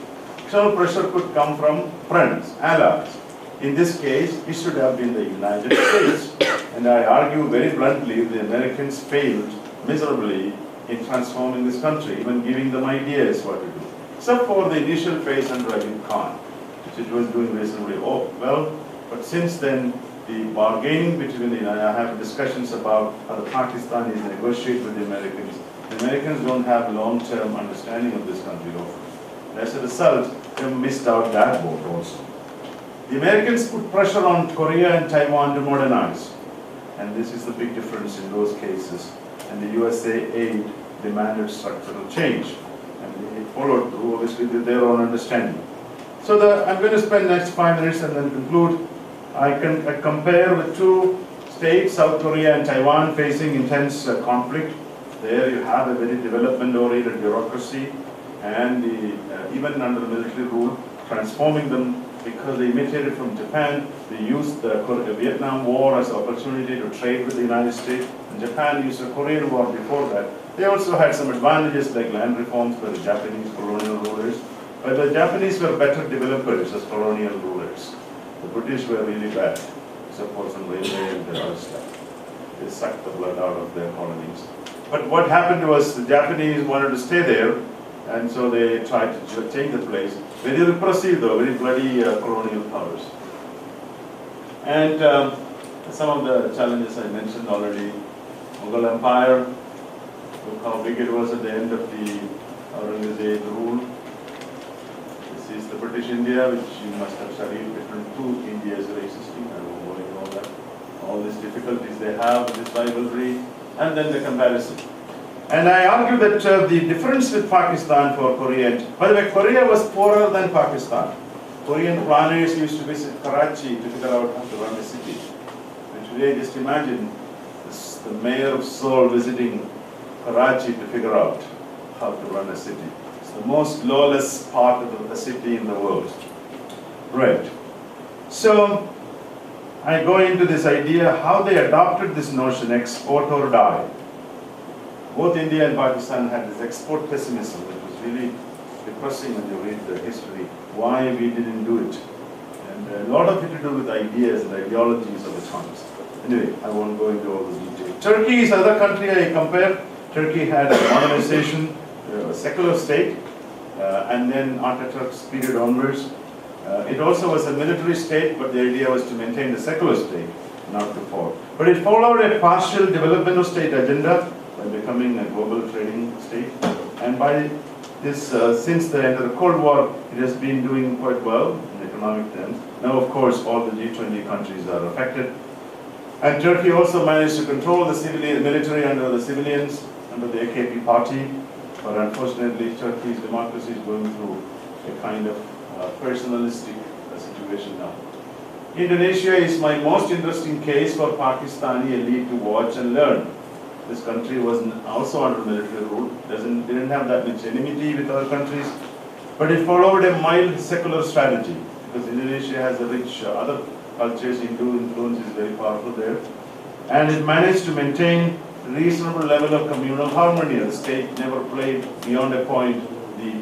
External pressure could come from friends, allies. In this case, it should have been the United States, and I argue very bluntly, the Americans failed miserably in transforming this country, even giving them ideas what to do. Except for the initial phase under Ayub Khan, which it was doing reasonably well, but since then, the bargaining between the, I have discussions about how the Pakistanis negotiate with the Americans. The Americans don't have long-term understanding of this country often. As a result, they missed out that boat also. The Americans put pressure on Korea and Taiwan to modernize. And this is the big difference in those cases. And the USA aid demanded structural change. And they followed through, obviously, with their own understanding. So I'm going to spend the next 5 minutes and then conclude. I compare the two states, South Korea and Taiwan, facing intense conflict. There you have a very development-oriented bureaucracy, and even under military rule, transforming them because they imitated from Japan. They used the Vietnam War as an opportunity to trade with the United States, and Japan used the Korean War before that. They also had some advantages like land reforms by the Japanese colonial rulers, but the Japanese were better developers as colonial rulers. The British were really bad, except for some railway and the other stuff. They sucked the blood out of their colonies. But what happened was the Japanese wanted to stay there, and so they tried to change the place. Very repressive though, very bloody colonial powers. And some of the challenges I mentioned already. Mughal Empire, look how big it was at the end of the Aurangzeb rule. This is the British India, which you must have studied, different two Indias are existing. I don't know all that. All these difficulties they have, this rivalry, and then the comparison. And I argue that the difference with Pakistan for Korea, by the way, Korea was poorer than Pakistan. Korean planners used to visit Karachi to figure out how to run the city. And today, just imagine the mayor of Seoul visiting Karachi to figure out how to run a city. It's the most lawless part of the city in the world. Right. So, I go into this idea how they adopted this notion, export or die. Both India and Pakistan had this export pessimism. It was really depressing when you read the history, why we didn't do it. And a lot of it to do with ideas and ideologies of the times. Anyway, I won't go into all the details. Turkey is another country I compare. Turkey had a modernization, a secular state, and then Ataturk's period onwards. It also was a military state, but the idea was to maintain the secular state, not to fall. But it followed a partial developmental state agenda by becoming a global trading state. And by this, since the end of the Cold War, it has been doing quite well in economic terms. Now, of course, all the G20 countries are affected. And Turkey also managed to control the civilian military under the civilians, under the AKP party. But unfortunately, Turkey's democracy is going through a kind of personalistic situation now. Indonesia is my most interesting case for Pakistani elite to watch and learn. This country was also under military rule, didn't have that much enmity with other countries, but it followed a mild secular strategy because Indonesia has a rich other cultures. Hindu influence is very powerful there, and it managed to maintain a reasonable level of communal harmony. The state never played beyond a point,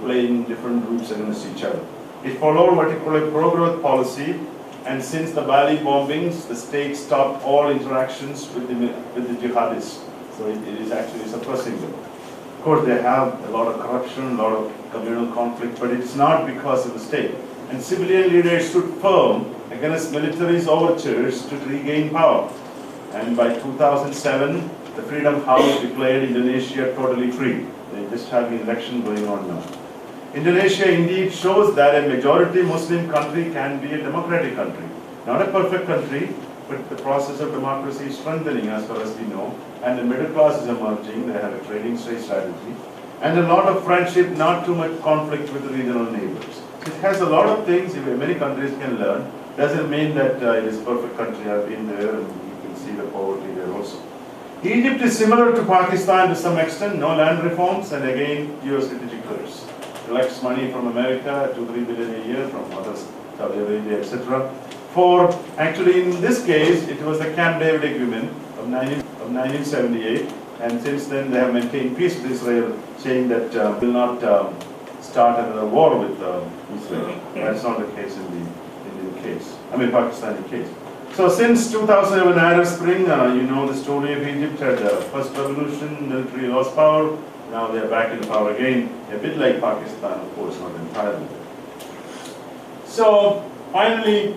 playing different groups against each other. It followed what you call a pro-growth policy, and since the Bali bombings, the state stopped all interactions with the jihadists. So it is actually suppressing them. Of course, they have a lot of corruption, a lot of communal conflict, but it's not because of the state. And civilian leaders stood firm against military's overtures to regain power. And by 2007, the Freedom House declared Indonesia totally free. They just have an election going on now. Indonesia indeed shows that a majority Muslim country can be a democratic country. Not a perfect country, but the process of democracy is strengthening as far as we know. And the middle class is emerging. They have a trading state strategy. And a lot of friendship, not too much conflict with the regional neighbors. It has a lot of things many countries can learn. Doesn't mean that it is a perfect country. I've been there and you can see the poverty there also. Egypt is similar to Pakistan to some extent. No land reforms and again geostrategic curse. Collects money from America, 2-3 billion a year, from others, Saudi Arabia, etc. For actually in this case, it was the Camp David Agreement of 1978, and since then they have maintained peace with Israel, saying that will not start another war with Israel. That's not the case in the Indian case. Pakistani case. So since 2011 Arab Spring, you know the story of Egypt had the first revolution, military lost power. Now they are back in power again, a bit like Pakistan, of course, not entirely. So finally,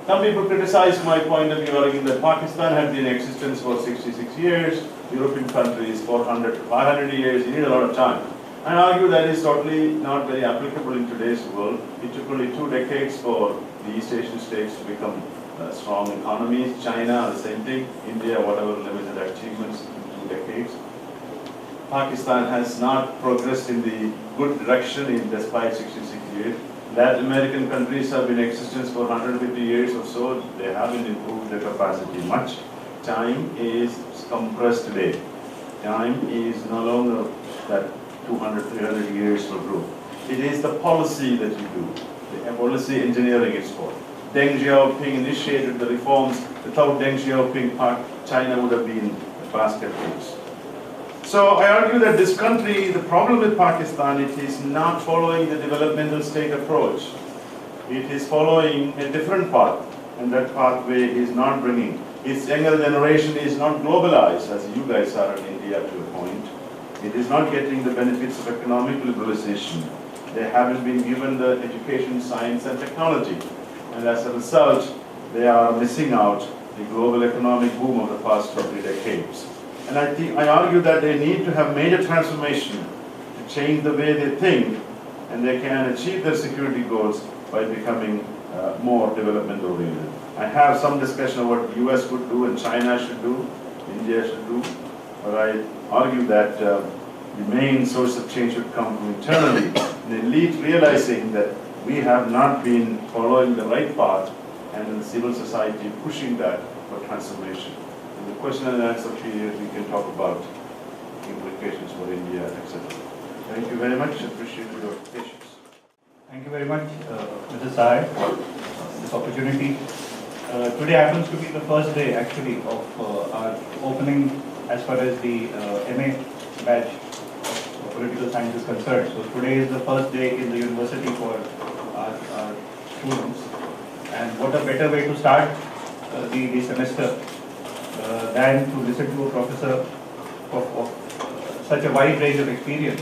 some people criticize my point of view, arguing that Pakistan had been in existence for 66 years, European countries 400 to 500 years, you need a lot of time. And argue that is totally not very applicable in today's world. It took only 2 decades for the East Asian states to become strong economies. China, the same thing. India, whatever limited achievements in 2 decades. Pakistan has not progressed in the good direction despite 66 years. Latin American countries have been in existence for 150 years or so. They haven't improved their capacity much. Time is compressed today. Time is no longer that 200, 300 years for growth. It is the policy that you do. The policy engineering is for. Deng Xiaoping initiated the reforms. Without Deng Xiaoping, China would have been a basket case. So I argue that this country, the problem with Pakistan, it is not following the developmental state approach. It is following a different path, and that pathway is not bringing. Its younger generation is not globalized, as you guys are in India to a point. It is not getting the benefits of economic liberalization. They haven't been given the education, science, and technology. And as a result, they are missing out the global economic boom of the past 20 decades. And I argue that they need to have major transformation to change the way they think and they can achieve their security goals by becoming more development oriented. I have some discussion of what US would do and China should do, India should do, but I argue that the main source of change should come from internally, the elite realizing that we have not been following the right path, and in the civil society pushing that for transformation. In the question and answer period, we can talk about implications for India, etc. Thank you very much. Appreciate your patience. Thank you very much, Mrs. Sai, for this opportunity. Today happens to be the first day, actually, of our opening as far as the MA batch of political science is concerned. So today is the first day in the university for our students. And what a better way to start the semester than to listen to a professor of such a wide range of experience.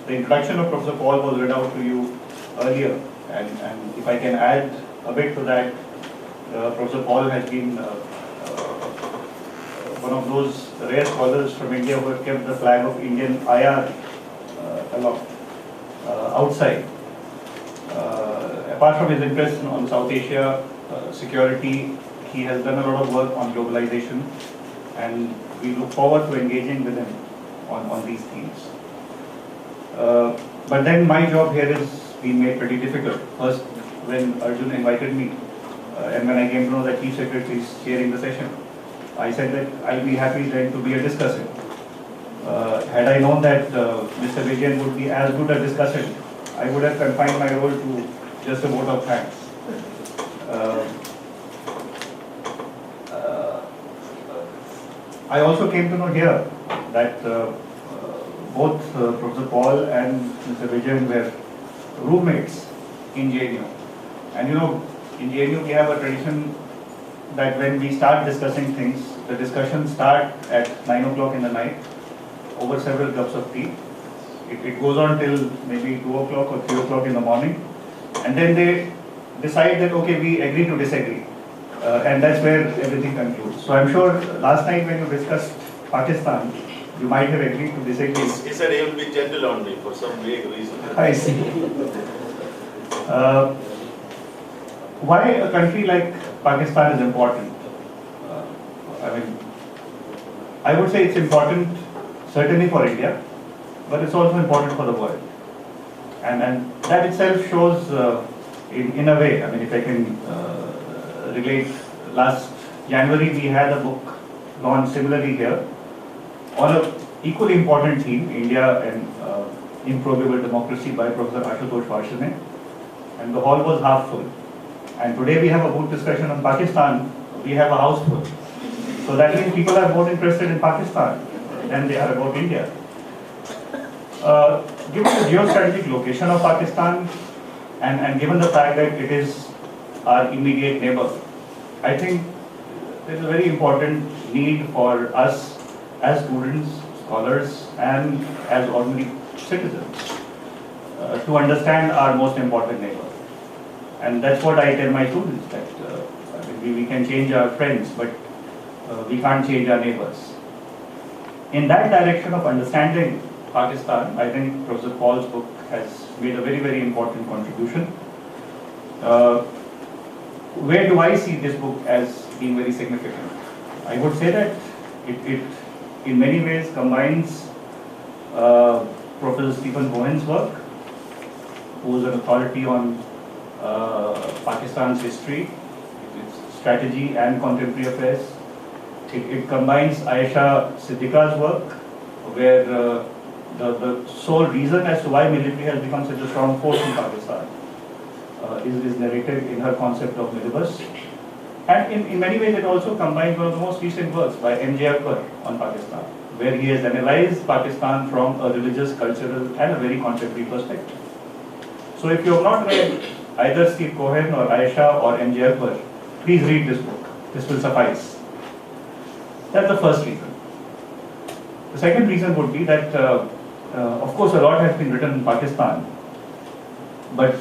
The introduction of Professor Paul was read out to you earlier, and if I can add a bit to that, Professor Paul has been one of those rare scholars from India who have kept the flag of Indian IR outside. Apart from his interest on South Asia security, he has done a lot of work on globalization, and we look forward to engaging with him on these themes. But then my job here is being made pretty difficult. First, when Arjun invited me, and when I came to know that Chief Secretary is chairing the session, I said that I'll be happy then to be a discussant. Had I known that Mr. Vijayan would be as good a discussant, I would have confined my role to just a vote of thanks. I also came to know here that both Professor Paul and Mr. Vijayan were roommates in JNU. And you know, in JNU we have a tradition that when we start discussing things, the discussions start at 9 o'clock in the night over several cups of tea. It goes on till maybe 2 o'clock or 3 o'clock in the morning. And then they decide that, okay, we agree to disagree. And that's where everything concludes. So I'm sure last night when you discussed Pakistan, you might have agreed to disagree. He said he will be gentle on me for some vague reason. I see. Why a country like Pakistan is important? I would say it's important certainly for India, but it's also important for the world. And that itself shows in a way, if I can relate, last January we had a book launched similarly here on an equally important theme, India and Improbable Democracy by Professor Ashutosh Varshney, and the hall was half full. And today we have a book discussion on Pakistan, we have a house full. So that means people are more interested in Pakistan than they are about India. Given the geostrategic location of Pakistan and given the fact that it is our immediate neighbor, I think there is a very important need for us as students, scholars, and as ordinary citizens to understand our most important neighbor. And that's what I tell my students, that we can change our friends, but we can't change our neighbors. In that direction of understanding Pakistan, I think Professor Paul's book has made a very, very important contribution. Where do I see this book as being very significant? I would say that it in many ways combines Professor Stephen Cohen's work, who is an authority on Pakistan's history, its strategy and contemporary affairs. It combines Ayesha Siddiqa's work, where the sole reason as to why military has become such a strong force in Pakistan is narrated in her concept of milibus. And in many ways it also combines one of the most recent works by M.J. Akbar on Pakistan, where he has analyzed Pakistan from a religious, cultural and a very contemporary perspective. So if you have not read either Steve Cohen or Ayesha or M.J. Akbar, please read this book. This will suffice. That's the first reason. The second reason would be that, of course, a lot has been written in Pakistan, but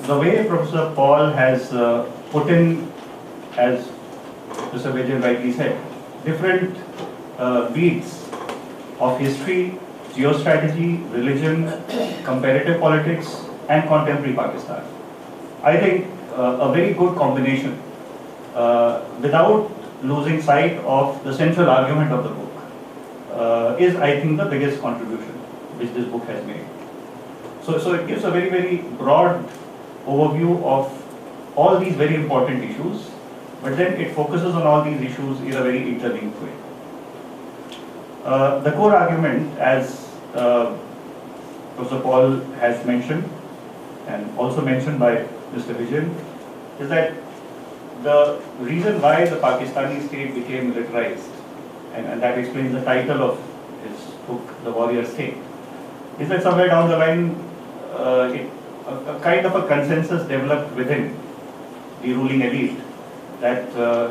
the way Professor Paul has put in, as Mr. Vijayan rightly said, different beats of history geostrategy, religion, comparative politics, and contemporary Pakistan. I think a very good combination without losing sight of the central argument of the book is, I think, the biggest contribution which this book has made. So it gives a very, very broad overview of all these very important issues, but then it focuses on all these issues in a very interlinked way. The core argument, as Professor Paul has mentioned, and also mentioned by Mr. Vijayan, is that the reason why the Pakistani state became militarized, and that explains the title of his book, The Warrior State, is that somewhere down the line, a kind of a consensus developed within the ruling elite that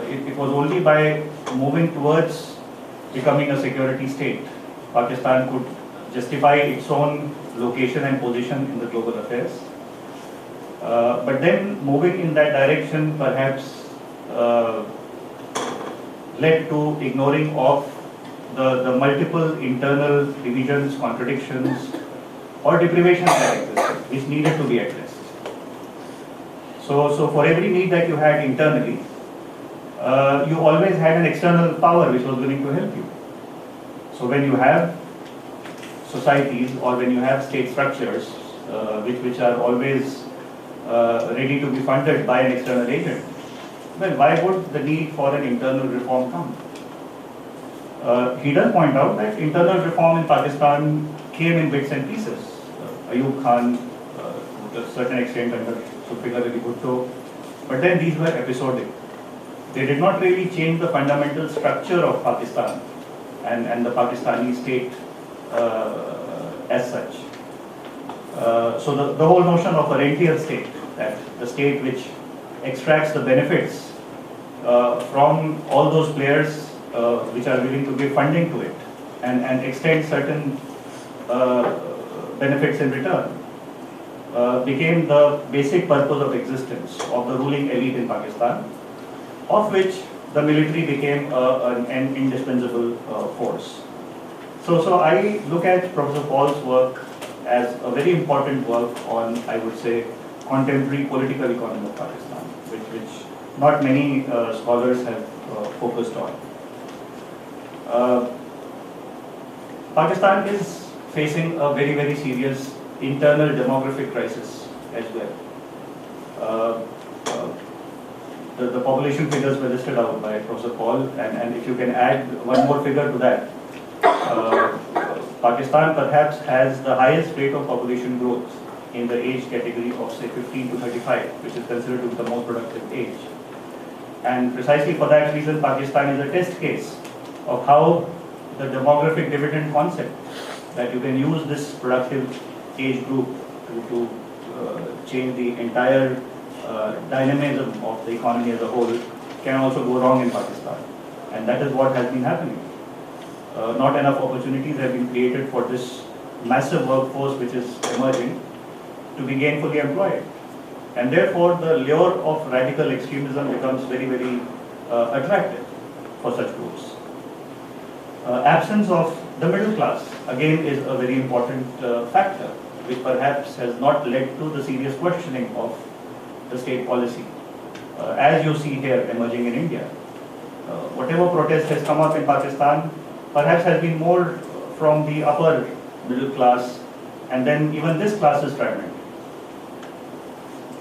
it was only by moving towards becoming a security state, Pakistan could justify its own location and position in the global affairs. But then moving in that direction perhaps led to ignoring of the multiple internal divisions, contradictions, or deprivations that existed, which needed to be addressed. So for every need that you had internally, you always had an external power which was willing to help you. So when you have societies or when you have state structures which are always ready to be funded by an external agent, then why would the need for an internal reform come? He does point out that internal reform in Pakistan came in bits and pieces. Ayub Khan, to a certain extent under Zulfikar Ali Bhutto, but then these were episodic. They did not really change the fundamental structure of Pakistan and the Pakistani state as such. So the whole notion of a rentier state, that the state which extracts the benefits from all those players which are willing to give funding to it and extend certain benefits in return, became the basic purpose of existence of the ruling elite in Pakistan, of which the military became an indispensable force. So I look at Professor Paul's work as a very important work on, I would say, contemporary political economy of Pakistan, which not many scholars have focused on. Pakistan is facing a very, very serious internal demographic crisis as well. The population figures were listed out by Professor Paul, and if you can add one more figure to that, Pakistan perhaps has the highest rate of population growth in the age category of say 15 to 35, which is considered to be the most productive age. And precisely for that reason, Pakistan is a test case of how the demographic dividend concept, that you can use this productive age group to change the entire dynamism of the economy as a whole, can also go wrong in Pakistan. And that is what has been happening. Not enough opportunities have been created for this massive workforce which is emerging to be gainfully employed. And therefore, the lure of radical extremism becomes very, very attractive for such groups. Absence of the middle class, again, is a very important factor, which perhaps has not led to the serious questioning of the state policy, as you see here emerging in India. Whatever protest has come up in Pakistan perhaps has been more from the upper middle class, and then even this class is fragmented.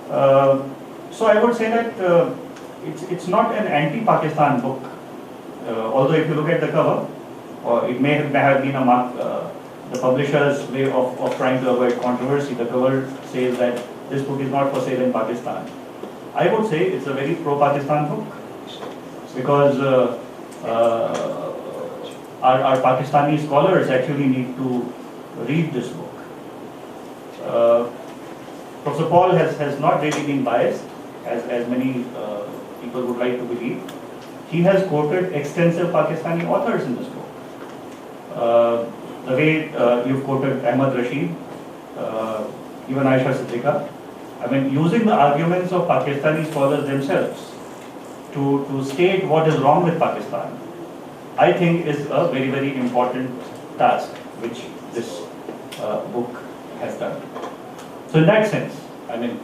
So I would say that it's not an anti-Pakistan book, although if you look at the cover, it may have been a mark, the publisher's way of trying to avoid controversy. The cover says that this book is not for sale in Pakistan. I would say it's a very pro-Pakistan book, because our Pakistani scholars actually need to read this book. Professor Paul has not really been biased, as many people would like to believe. He has quoted extensive Pakistani authors in this book. The way you've quoted Ahmad Rashid, even Aisha Siddiqa, I mean, using the arguments of Pakistani scholars themselves to state what is wrong with Pakistan, I think is a very, very important task, which this book has done. So in that sense, I mean,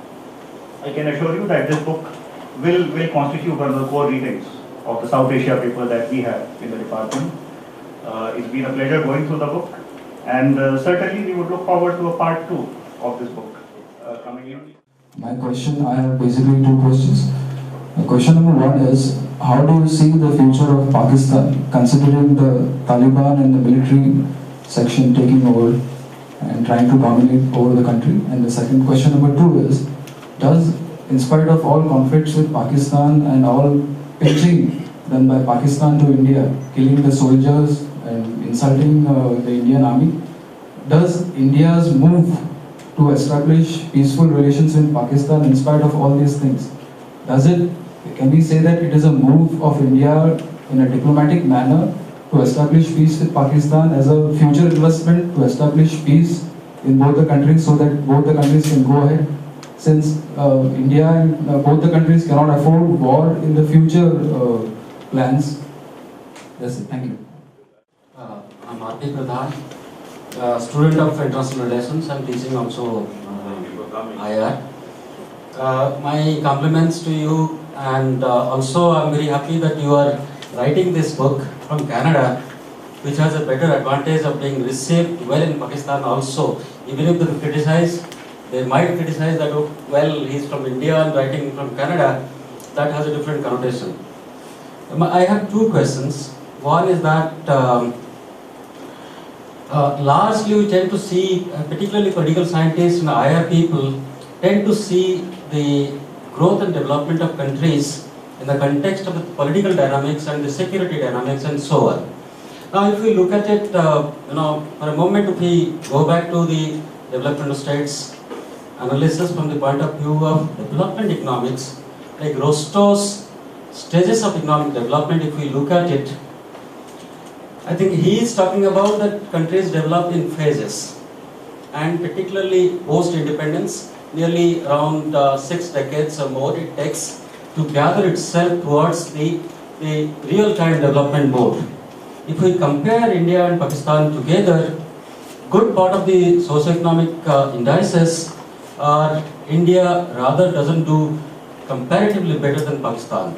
I can assure you that this book will constitute one of the core readings of the South Asia paper that we have in the department. It's been a pleasure going through the book, and certainly we would look forward to a part 2 of this book coming in. My question, I have basically 2 questions. Question number 1 is, how do you see the future of Pakistan considering the Taliban and the military section taking over and trying to dominate over the country? And the second question number 2 is, does, in spite of all conflicts with Pakistan and all pinching done by Pakistan to India, killing the soldiers and insulting the Indian army, does India's move to establish peaceful relations in Pakistan in spite of all these things, can we say that it is a move of India in a diplomatic manner to establish peace with Pakistan as a future investment to establish peace in both the countries so that both the countries can go ahead? Since India and both the countries cannot afford war in the future plans. That's it. Thank you. I'm R.P. Pradhan, student of International Relations. I'm teaching also IR. My compliments to you, and also I'm very happy that you are writing this book from Canada, which has a better advantage of being received well in Pakistan also. Even if they might criticize that, oh, well, he's from India and writing from Canada, that has a different connotation. I have 2 questions. One is that largely we tend to see, particularly political scientists and IR people, tend to see the growth and development of countries in the context of the political dynamics and the security dynamics and so on. Now, if we look at it, for a moment, if we go back to the development of states analysis from the point of view of development economics, like Rostow's stages of economic development, if we look at it, I think he is talking about that countries develop in phases, and particularly post-independence, nearly around 6 decades or more it takes to gather itself towards the real-time development mode. If we compare India and Pakistan together, good part of the socio-economic indices are India rather doesn't do comparatively better than Pakistan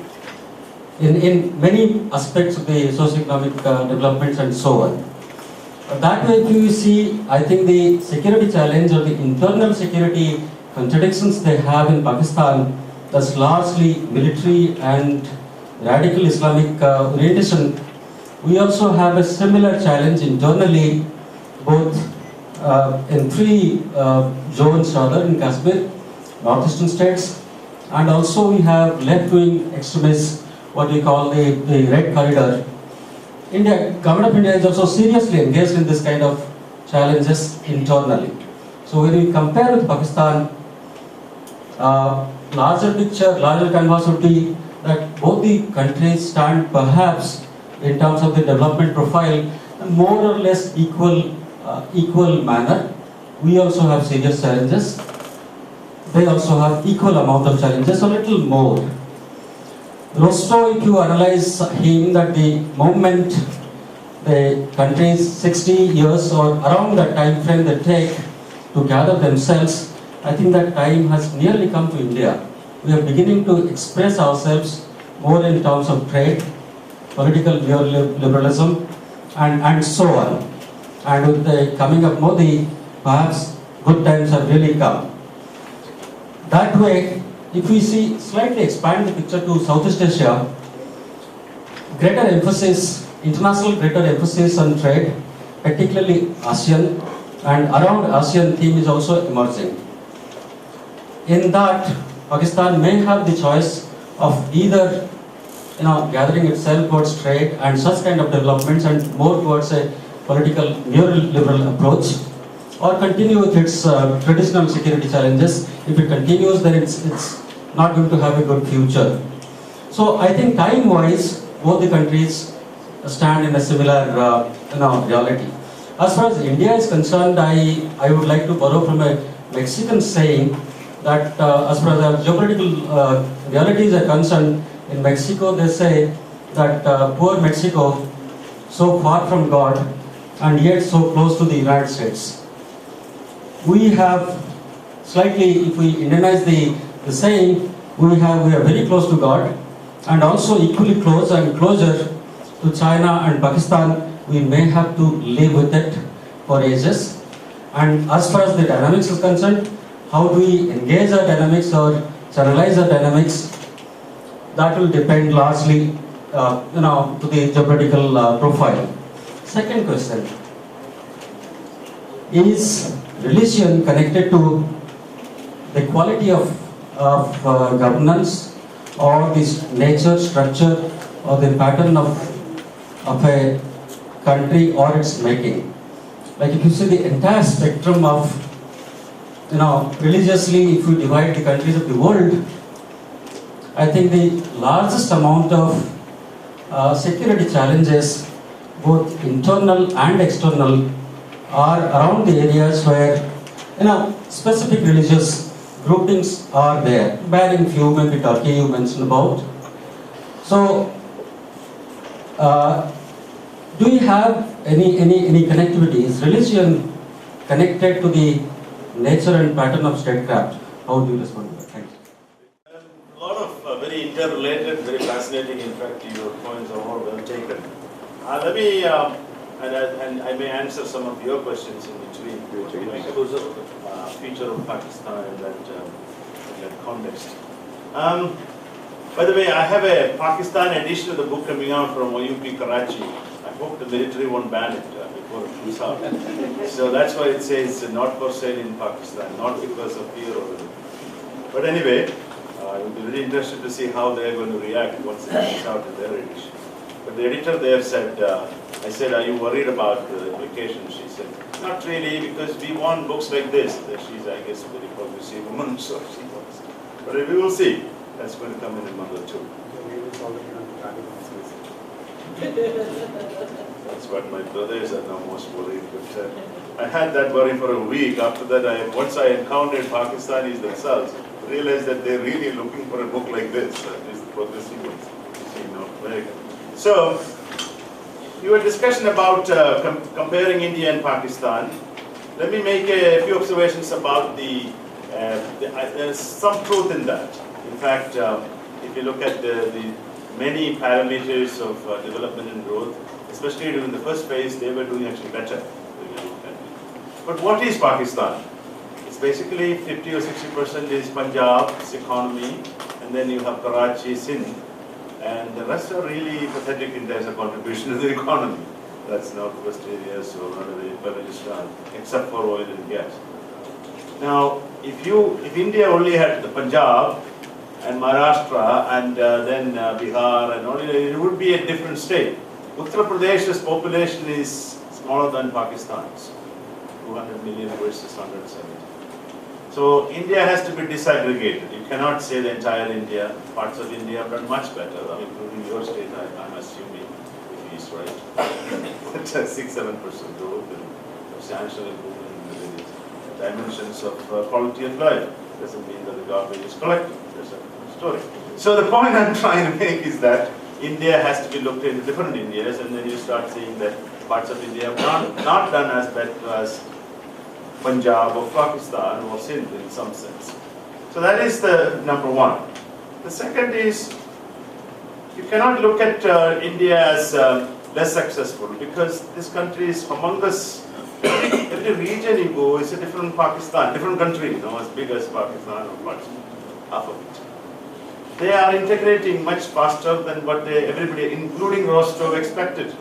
in many aspects of the socio-economic developments and so on. That way, if you see, I think the security challenge or the internal security contradictions they have in Pakistan, that's largely military and radical Islamic orientation. We also have a similar challenge internally, both in 3 zones rather, in Kashmir, northeastern states, and also we have left-wing extremists, what we call the Red Corridor. Government of India is also seriously engaged in this kind of challenges internally. So when we compare with Pakistan, larger picture, larger canvas would be that both the countries stand perhaps in terms of the development profile more or less equal manner. We also have serious challenges. They also have equal amount of challenges, a little more. Rostow, if you analyze him, that the moment the countries 60 years or around that time frame they take to gather themselves, I think that time has nearly come to India. We are beginning to express ourselves more in terms of trade, political neoliberalism, and so on. And with the coming of Modi, perhaps good times have really come. That way, if we see, slightly expand the picture to Southeast Asia, international greater emphasis on trade, particularly ASEAN, and around ASEAN theme is also emerging. In that, Pakistan may have the choice of either gathering itself towards trade and such kind of developments and more towards a political neoliberal approach, or continue with its traditional security challenges. If it continues, then it's not going to have a good future. So I think time-wise, both the countries stand in a similar reality. As far as India is concerned, I would like to borrow from a Mexican saying that as far as our geopolitical realities are concerned, in Mexico they say that poor Mexico, so far from God, and yet so close to the United States. We have slightly, if we Indianize the saying, we are very close to God, and also equally close and closer to China and Pakistan. We may have to live with it for ages. And as far as the dynamics is concerned, how do we engage our dynamics or channelize our dynamics? That will depend largely, to the geopolitical profile. Second question: is religion connected to the quality of governance, or this nature, structure, or the pattern of a country or its making? Like if you see the entire spectrum of, religiously, if you divide the countries of the world, I think the largest amount of security challenges, both internal and external, are around the areas where, specific religious groupings are there, barring few, maybe Turkey you mentioned about. So, do you have any connectivity? Is religion connected to the nature and pattern of statecraft? How do you respond to that? Thank you. A lot of very interrelated, very fascinating. In fact, your points are all well taken. Let me, and I may answer some of your questions in between. Future of Pakistan in that context. By the way, I have a Pakistan edition of the book coming out from OUP Karachi. I hope the military won't ban it before it comes out. So that's why it says not for sale in Pakistan, not because of fear or anything. But anyway, I would be really interested to see how they're going to react once it comes out in their edition. But the editor there said, I said, are you worried about the implications? She said, not really, because we want books like this. She's, I guess, a very progressive woman, so she wants. But we will see. That's going to come in a month or two. That's what my brothers are now most worried. But I had that worry for a week. After that, once I encountered Pakistanis themselves, I realized that they're really looking for a book like this. At least the progressive ones in North America. So, your discussion about comparing India and Pakistan. Let me make a few observations about there's some truth in that. In fact, if you look at the many parameters of development and growth, especially during the first phase, they were doing actually better. But what is Pakistan? It's basically 50 or 60% is Punjab's economy, and then you have Karachi, Sindh, and the rest are really pathetic in terms of contribution to the economy. That's not West areas or Balochistan, except for oil and gas. Now, if India only had the Punjab and Maharashtra and then Bihar and all, it would be a different state. Uttar Pradesh's population is smaller than Pakistan's, 200 million versus 170. So India has to be disaggregated. You cannot say the entire India. Parts of India have done much better, including your state, I'm assuming, if he's right. 6-7% growth and substantial improvement in the various dimensions of quality of life. Doesn't mean that the garbage is collected. There's a story. So the point I'm trying to make is that India has to be looked into different Indias, and then you start seeing that parts of India have not done as bad as Punjab or Pakistan or Sindh in some sense. So that is the number one. The second is, you cannot look at India as less successful, because this country is humongous. Every region you go is a different Pakistan, different country, as big as Pakistan or parts, half of it. They are integrating much faster than what everybody, including Rostov, expected.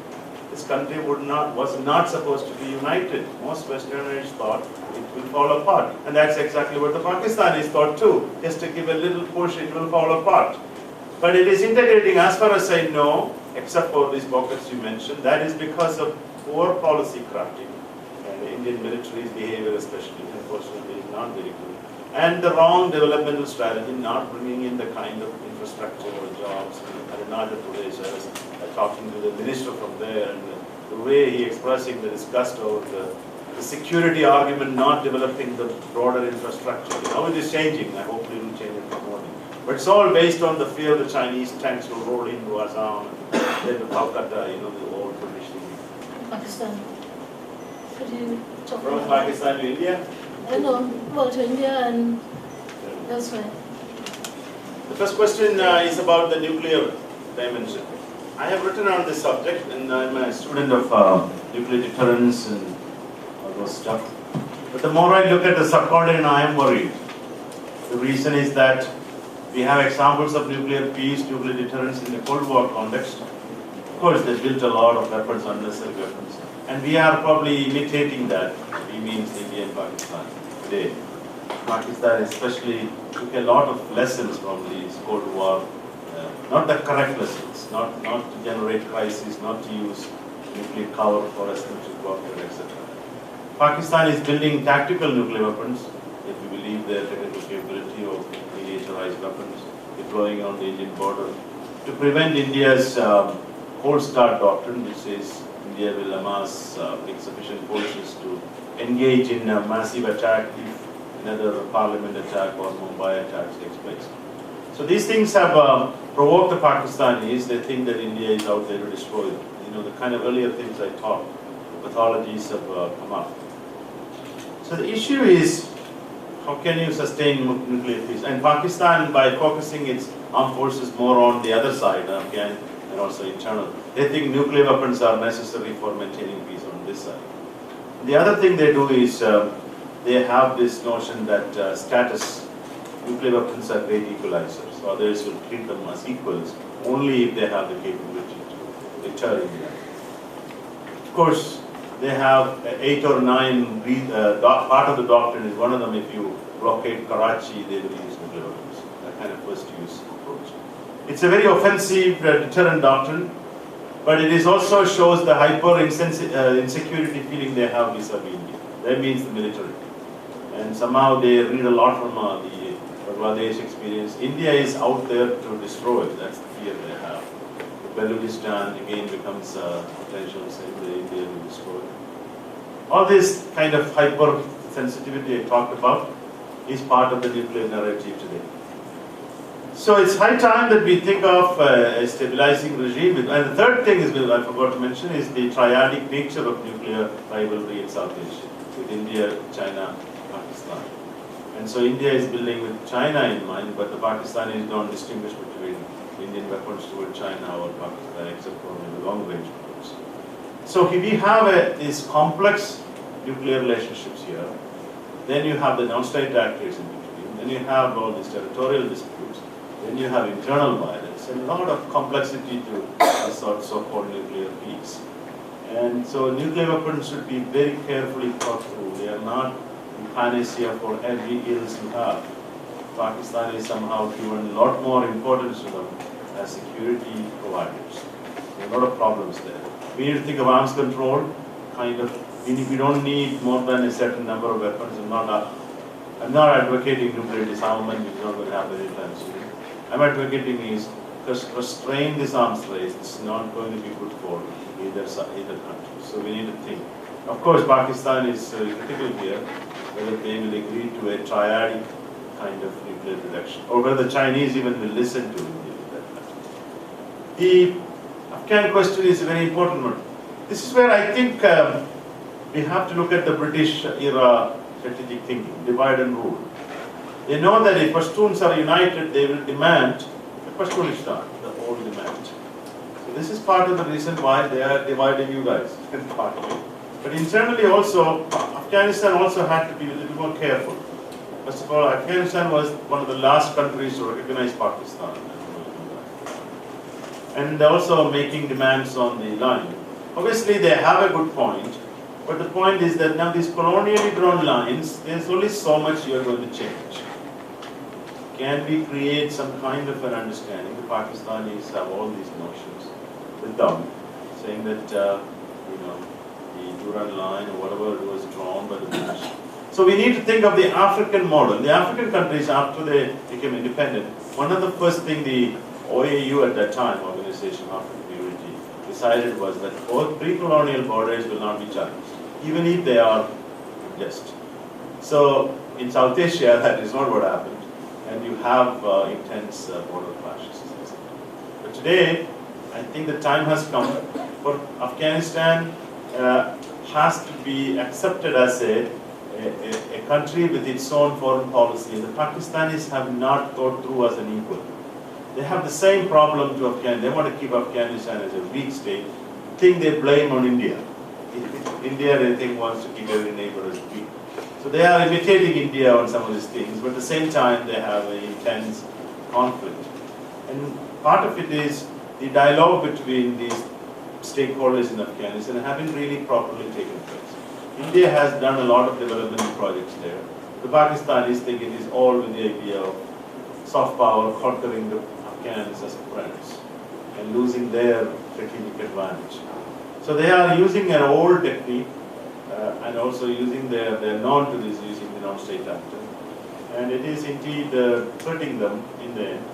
This country was not supposed to be united. Most Westerners thought it will fall apart. And that's exactly what the Pakistanis thought too. Just to give a little push, it will fall apart. But it is integrating, as far as I know, except for these pockets you mentioned. That is because of poor policy crafting. And the Indian military's behavior especially, unfortunately, is not very good. And the wrong developmental strategy, not bringing in the kind of infrastructure or jobs. And not the Pradesh, I was talking to the minister from there, and the way he expressing the disgust over the security argument, not developing the broader infrastructure. Now it is changing. I hope it will change in the morning. But it's all based on the fear the Chinese tanks will roll into Assam, and then to Calcutta, the old tradition. Pakistan. Could you talk From about that? Pakistan to India? No, well, to India and elsewhere. The first question is about the nuclear dimension. I have written on this subject, and I'm a student of nuclear deterrence and all those stuff. But the more I look at the subcontinent, I am worried. The reason is that we have examples of nuclear peace, nuclear deterrence in the Cold War context. Of course, they built a lot of weapons, unnecessary weapons. And we are probably imitating that. We means India and Pakistan today. Pakistan especially took a lot of lessons from the Cold War. Not the correct lessons, not to generate crisis, not to use nuclear cover for asymmetric warfare, etc. Pakistan is building tactical nuclear weapons, if you believe their technical capability of miniaturized weapons, deploying on the Indian border, to prevent India's cold start doctrine, which says India will amass sufficient forces to engage in a massive attack if another parliament attack or Mumbai attack takes place. So these things have provoked the Pakistanis. They think that India is out there to destroy them. You know, the kind of earlier things I taught, the pathologies have come up. So the issue is, how can you sustain nuclear peace? And Pakistan, by focusing its armed forces more on the other side, Afghan and also internal, they think nuclear weapons are necessary for maintaining peace on this side. The other thing they do is they have this notion that nuclear weapons are great equalizers. So others will treat them as equals only if they have the capability to deter India. Of course, they have 8 or 9 part of the doctrine is one of them. If you blockade Karachi, they will use nuclear weapons. That kind of first-use approach. It's a very offensive deterrent doctrine, but it is also shows the hyper insecurity feeling they have vis-a-vis India. That means the military, and somehow they read a lot from the Bangladesh experience. India is out there to destroy. That's the fear they have. Balochistan again becomes a potential same way India will destroy. All this kind of hyper sensitivity I talked about is part of the nuclear narrative today. So it's high time that we think of a stabilizing regime. And the third thing is, I forgot to mention, is the triadic nature of nuclear rivalry in South Asia, with India, China, Pakistan. And so India is building with China in mind, but the Pakistanis don't distinguish between Indian weapons toward China or Pakistan, except for the long-range weapons. So if we have these complex nuclear relationships here, then you have the non-state actors in between, then you have all these territorial disputes, then you have internal violence, and a lot of complexity to this so-called nuclear peace. And so nuclear weapons should be very carefully thought through. They are not panacea for every ills you have. Pakistan is somehow given a lot more importance to them as security providers. There are a lot of problems there. We need to think of arms control, kind of. We don't need more than a certain number of weapons. I'm not advocating nuclear disarmament, which is not going to happen anytime soon. I'm advocating is just restrain this arms race. It's not going to be good for either country. So we need to think. Of course, Pakistan is critical here, whether they will agree to a triadic kind of nuclear reduction, or whether the Chinese even will listen to India with that matter. The Afghan question is a very important one. This is where I think we have to look at the British era strategic thinking, divide and rule. They know that if Pashtuns are united, they will demand the Pashtunistan, the old demand. So this is part of the reason why they are dividing you guys, partly. But internally also, Afghanistan also had to be a little more careful. First of all, Afghanistan was one of the last countries to recognize Pakistan. And also making demands on the line. Obviously, they have a good point, but the point is that now these colonially drawn lines, there's only so much you are going to change. Can we create some kind of an understanding? The Pakistanis have all these notions with them, saying that, the Duran line or whatever it was drawn by the British. So we need to think of the African model. The African countries, after they became independent, one of the first things the OAU at that time, Organization of African Unity, decided was that both pre-colonial borders will not be challenged, even if they are just. So in South Asia, that is not what happened, and you have intense border clashes. But today, I think the time has come for Afghanistan has to be accepted as a country with its own foreign policy. The Pakistanis have not thought through as an equal. They have the same problem to Afghanistan. They want to keep Afghanistan as a weak state. Thing they blame on India. India, they think, wants to keep every neighbor as weak. So they are imitating India on some of these things, but at the same time they have an intense conflict. And part of it is the dialogue between these stakeholders in Afghanistan haven't really properly taken place. India has done a lot of development projects there. The Pakistanis think it is all with the idea of soft power conquering the Afghans as friends and losing their strategic advantage. So they are using an old technique and also using they're known to this using the non-state actor. And it is indeed hurting them in the end.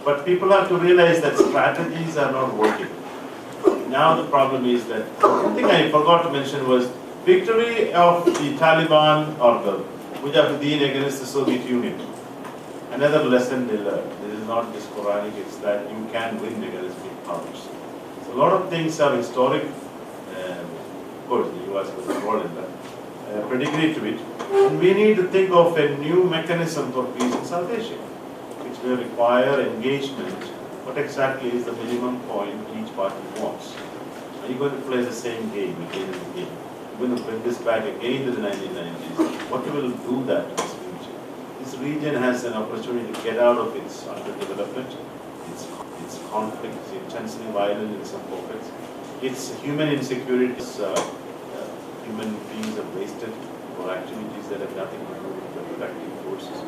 But people have to realize that strategies are not working. Now the problem is that, one thing I forgot to mention was victory of the Taliban or the Mujahideen against the Soviet Union. Another lesson they learned. This is not just Quranic, it's that you can win against big powers. So a lot of things are historic. Of course, the US was involved in that. Pedigree to it. And we need to think of a new mechanism for peace and salvation, which will require engagement. What exactly is the minimum point each party wants? Are you going to play the same game again and again? You're going to bring this back again to the 1990s. What will do that to this region? This region has an opportunity to get out of its underdevelopment, its conflict, it's intensely violent in some pockets, its human insecurity, human beings are wasted for activities that have nothing to do with the productive forces,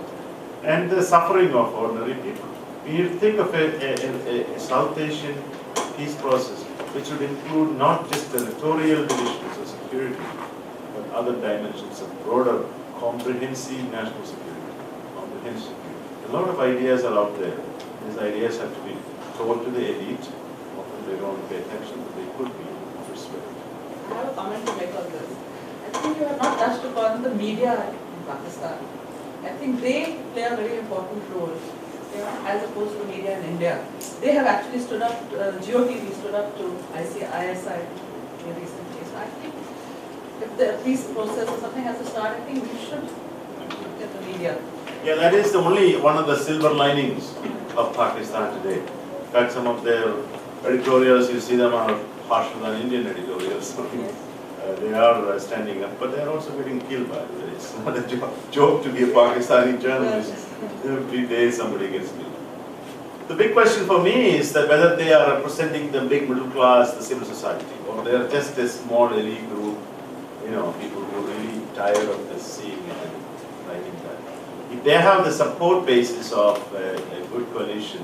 and the suffering of ordinary people. We need to think of a South Asian peace process which would include not just territorial divisions of security, but other dimensions of broader, comprehensive national security. Comprehensive. A lot of ideas are out there. These ideas have to be told to the elite. Often they don't pay attention, but they could be persuaded. I have a comment to make on this. I think you have not touched upon the media in Pakistan. I think they play a very important role, as opposed to media in India. They have actually stood up, GOTV stood up to ISI recently. So I think if the peace process or something has to start, I think we should get the media. Yeah, that is the only one of the silver linings of Pakistan today. In fact, some of their editorials, you see them are harsher than Indian editorials. Yes. They are standing up, but they are also getting killed by it. It's not a joke to be a Pakistani journalist. Every day somebody gets killed. The big question for me is that whether they are representing the big middle class, the civil society, or they are just a small elite group, people who are really tired of this seeing it and writing that. If they have the support basis of a good coalition,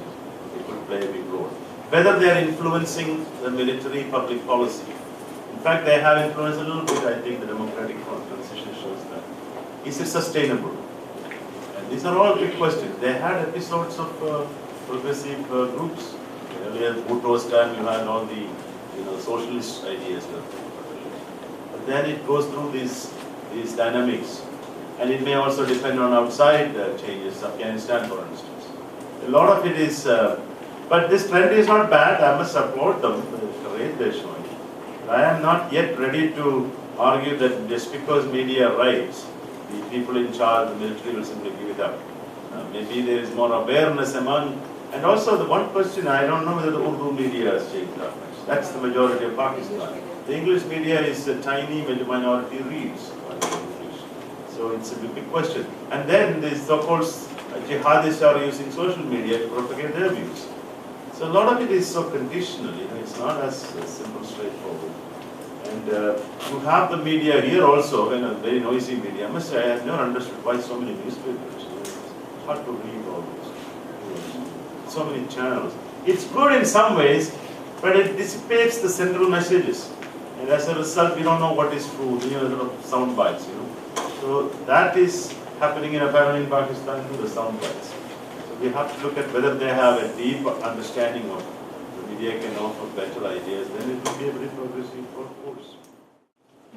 they could play a big role. Whether they are influencing the military public policy. In fact, they have influenced a little bit. I think the democratic transition shows that. Is it sustainable? And these are all big questions. They had episodes of progressive groups. Earlier, Bhutto's time, you had all the socialist ideas. But then it goes through these dynamics. And it may also depend on outside changes, Afghanistan, for instance. A lot of it is, but this trend is not bad. I must applaud them, the courage they're showing. I am not yet ready to argue that just because media writes, the people in charge, the military will simply give it up. Maybe there is more awareness among, and also the one question, I don't know whether the Urdu media has changed that much. That's the majority of Pakistan. The English media is a tiny minority reads English. So it's a big question. And then the so-called jihadists are using social media to propagate their views. So a lot of it is so conditional, it's not as simple, straightforward. And you have the media here also, a very noisy media. I must say, I have never understood why so many newspapers. It's hard to read all this. So many channels. It's good in some ways, but it dissipates the central messages. And as a result, we don't know what is true, sound bites, So that is happening apparently in Pakistan, the sound bites. We have to look at whether they have a deep understanding of the media can offer better ideas, then it will be a very progressive course.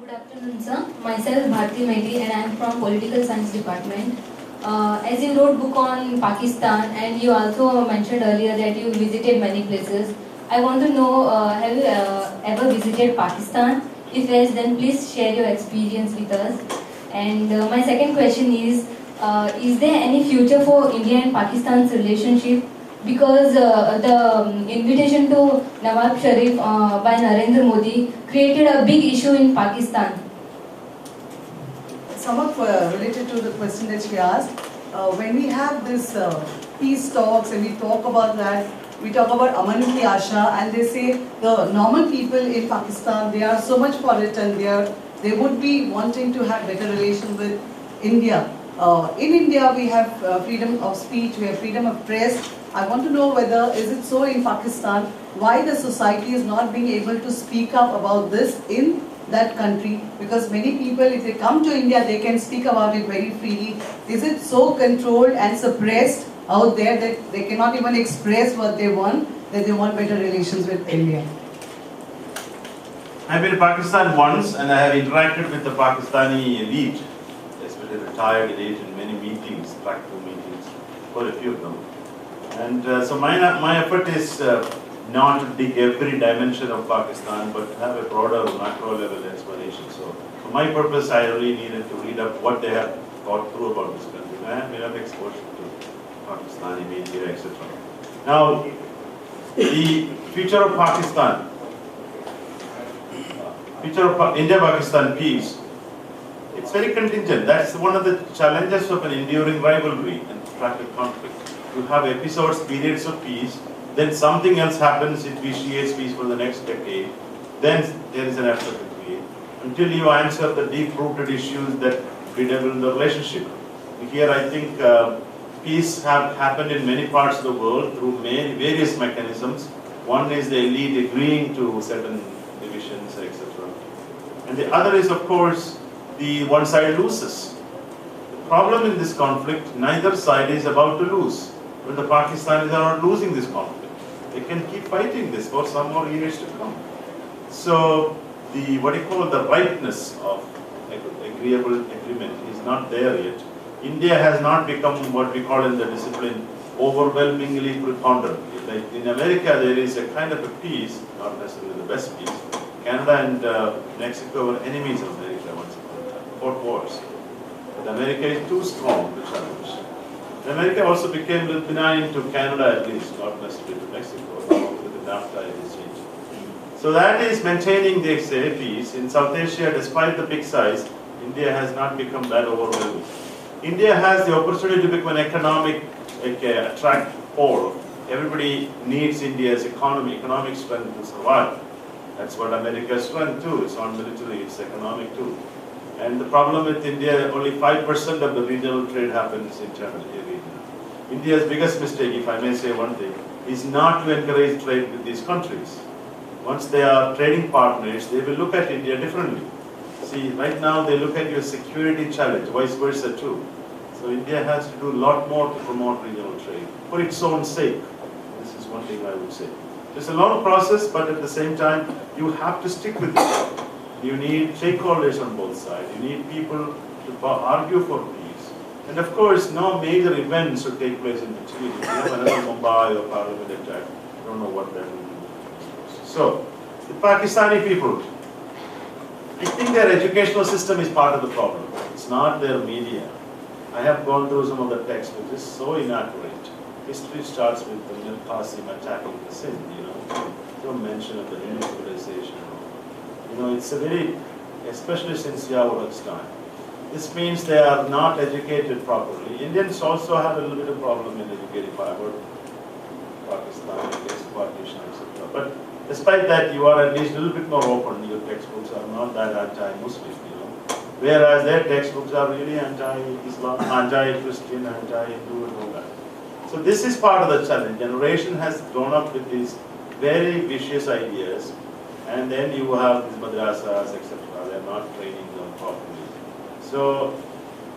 Good afternoon, sir. Myself Bharti Maiti and I am from Political Science Department. As you wrote book on Pakistan and you also mentioned earlier that you visited many places, I want to know, have you ever visited Pakistan? If yes, then please share your experience with us. And my second question is there any future for India and Pakistan's relationship? Because the invitation to Nawab Sharif by Narendra Modi created a big issue in Pakistan. Somewhat related to the question that she asked, when we have this peace talks and we talk about that, we talk about Aman Ki Asha, and they say the normal people in Pakistan, they are so much for it, and they would be wanting to have better relations with India. In India, we have freedom of speech, we have freedom of press. I want to know whether, is it so in Pakistan, why the society is not being able to speak up about this in that country? Because many people, if they come to India, they can speak about it very freely. Is it so controlled and suppressed out there that they cannot even express what they want, that they want better relations with India? I've been to Pakistan once and I have interacted with the Pakistani elite, especially retired elite, in many meetings, practical meetings, quite a few of them. And so my effort is not to dig every dimension of Pakistan, but have a broader macro level explanation. So for my purpose, I really needed to read up what they have thought through about this country. I have enough exposure to Pakistani media, etc. Now, the future of Pakistan, future of India-Pakistan peace, it's very contingent. That's one of the challenges of an enduring rivalry and protracted conflict. You have episodes, periods of peace, then something else happens, it vitiates peace for the next decade, then there is an effort to create, until you answer the deep-rooted issues that bedevil the relationship. Here I think peace have happened in many parts of the world through various mechanisms. One is the elite agreeing to certain divisions, etc. And the other is, of course, the one side loses. The problem in this conflict, neither side is about to lose. But the Pakistanis are not losing this conflict. They can keep fighting this for some more years to come. So the the rightness of agreeable agreement is not there yet. India has not become what we call in the discipline overwhelmingly preponderant. Like in America, there is a kind of a peace, not necessarily the best peace. Canada and Mexico were enemies of America once upon a time, fought wars. But America is too strong to challenge. America also became a little benign to Canada at least, not necessarily to Mexico, with the NAFTA exchange. So that is maintaining the peace. In South Asia, despite the big size, India has not become that overwhelming. India has the opportunity to become an economic attract pole. Everybody needs India's economic strength to survive. That's what America's strength too. It's not military, it's economic too. And the problem with India, only 5% of the regional trade happens internally. India's biggest mistake, if I may say one thing, is not to encourage trade with these countries. Once they are trading partners, they will look at India differently. See, right now they look at your security challenge, vice versa too. So India has to do a lot more to promote regional trade for its own sake. This is one thing I would say. It's a long process, but at the same time, you have to stick with it. You need stakeholders on both sides. You need people to argue for peace. And of course, no major events should take place in between. If you have another Mumbai or Parliament attack, I don't know what that will do. So, the Pakistani people, I think their educational system is part of the problem. It's not their media. I have gone through some of the text, which is so inaccurate. History starts with the Mir Qasim attacking the Sindh, no mention of the Hindu civilization. It's a very, especially since Yawar's time. This means they are not educated properly. Indians also have a little bit of problem in educating about Pakistan against partition, etc. But despite that, you are at least a little bit more open. Your textbooks are not that anti-Muslim, Whereas their textbooks are really anti-Islam, anti-Christian, anti-Hindu and all that. So this is part of the challenge. Generation has grown up with these very vicious ideas, and then you have these madrasas, etc. They are not training them properly. So